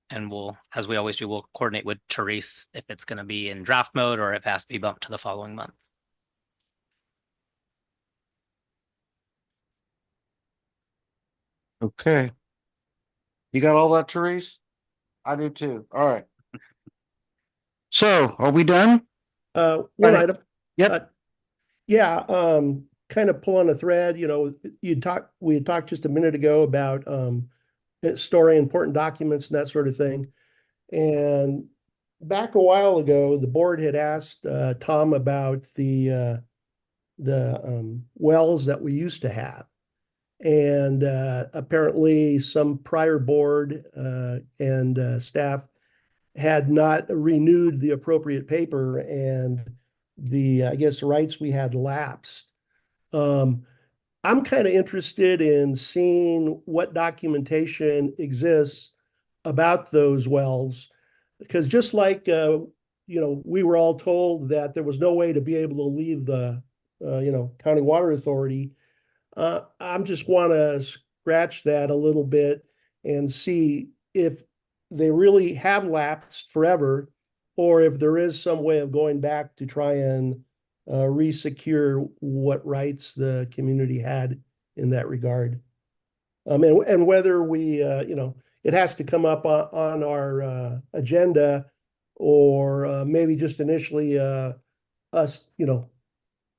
And as we always do, we'll coordinate with Therese if it's going to be in draft mode or if it has to be bumped to the following month. Okay. You got all that, Therese? I do too. All right. So are we done? One Right. item. Yep. Yeah, kind of pulling a thread, we had talked just a minute ago about storing important documents and that sort of thing. And back a while ago, the board had asked Tom about the wells that we used to have. And apparently some prior board and staff had not renewed the appropriate paper, and I guess rights we had lapsed. I'm kind of interested in seeing what documentation exists about those wells, because just like we were all told that there was no way to be able to leave the county water authority. I'm just want to scratch that a little bit and see if they really have lapsed forever, or if there is some way of going back to try and resecure what rights the community had in that regard. And whether we, it has to come up on our agenda, or maybe just initially us,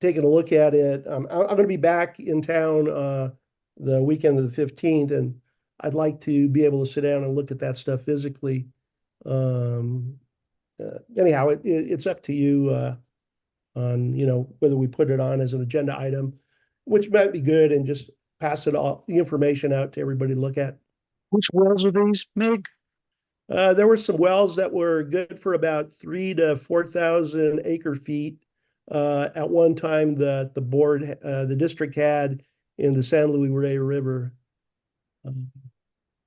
taking a look at it. I'm going to be back in town the weekend of the 15th, and I'd like to be able to sit down and look at that stuff physically. Anyhow, it's up to you on, whether we put it on as an agenda item, which might be good, and just pass the information out to everybody to look at. Which wells are these, Meg? There were some wells that were good for about 3,000 to 4,000 acre feet. at one time that the board, the district had in the San Luis Rey River.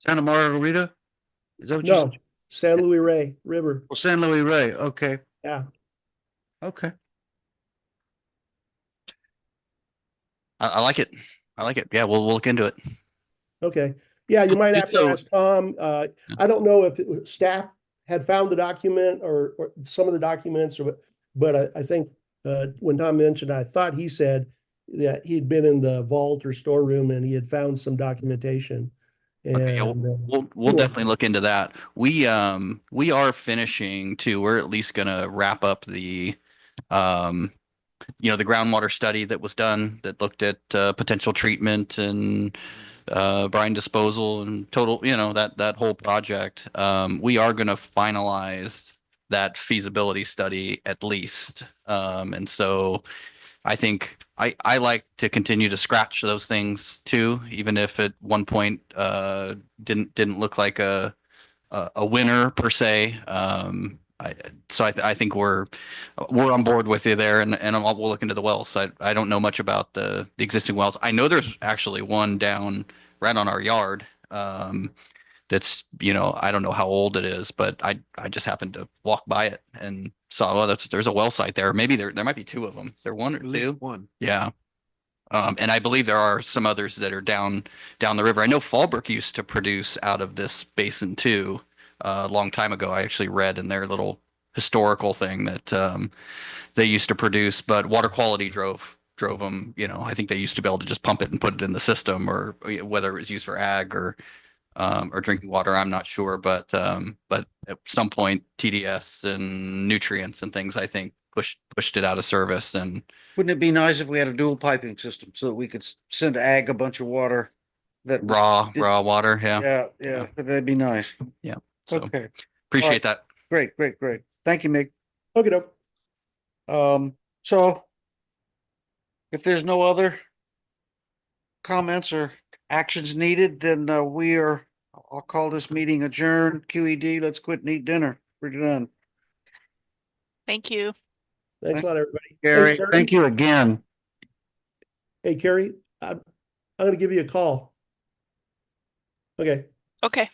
Santa Margarita? Is that what you No, said? San Luis Rey River. Well, San Luis Rey, okay, Yeah. okay. I like it. I like it. Yeah, we'll look into it. Okay. Yeah, you might have to So- ask Tom. I don't know if staff had found the document or some of the documents, but I think when Tom mentioned, I thought he said that he'd been in the vault or storeroom and he had found some documentation. Okay, yeah, And we'll cool. definitely look into that. We are finishing too. We're at least gonna wrap up the the groundwater study that was done that looked at potential treatment and brine disposal and total, that whole project. We are going to finalize that feasibility study at least. And so I think I like to continue to scratch those things too, even if at one point didn't look like a winner per se. I think we're on board with you there, and we'll look into the wells. I don't know much about the existing wells. I know there's actually one down right on our yard. That's I don't know how old it is, but I just happened to walk by it and saw there's a well site there. Maybe there might be two of them. Is there one or At least two? one. Yeah. And I believe there are some others that are down the river. I know Fallbrook used to produce out of this basin too. A long time ago, I actually read in their little historical thing that they used to produce, but water quality drove them. I think they used to be able to just pump it and put it in the system, or whether it was used for ag or drinking water, I'm not sure. But at some point, TDS and nutrients and things, I think, pushed it out of service. And Wouldn't it be nice if we had a dual piping system so that we could send ag a bunch of water that raw did- water, yeah. Yeah, that'd be nice. So Okay, appreciate that. great. Thank you, Mick. Okay, doke. So if there's no other comments or actions needed, then I'll call this meeting adjourned. QED, let's quit and eat dinner. We're done. Thank you. Thanks a lot, everybody. Gary, Carrie. thank you again. Hey, Carrie, I'm going to give you a call. Okay. Okay.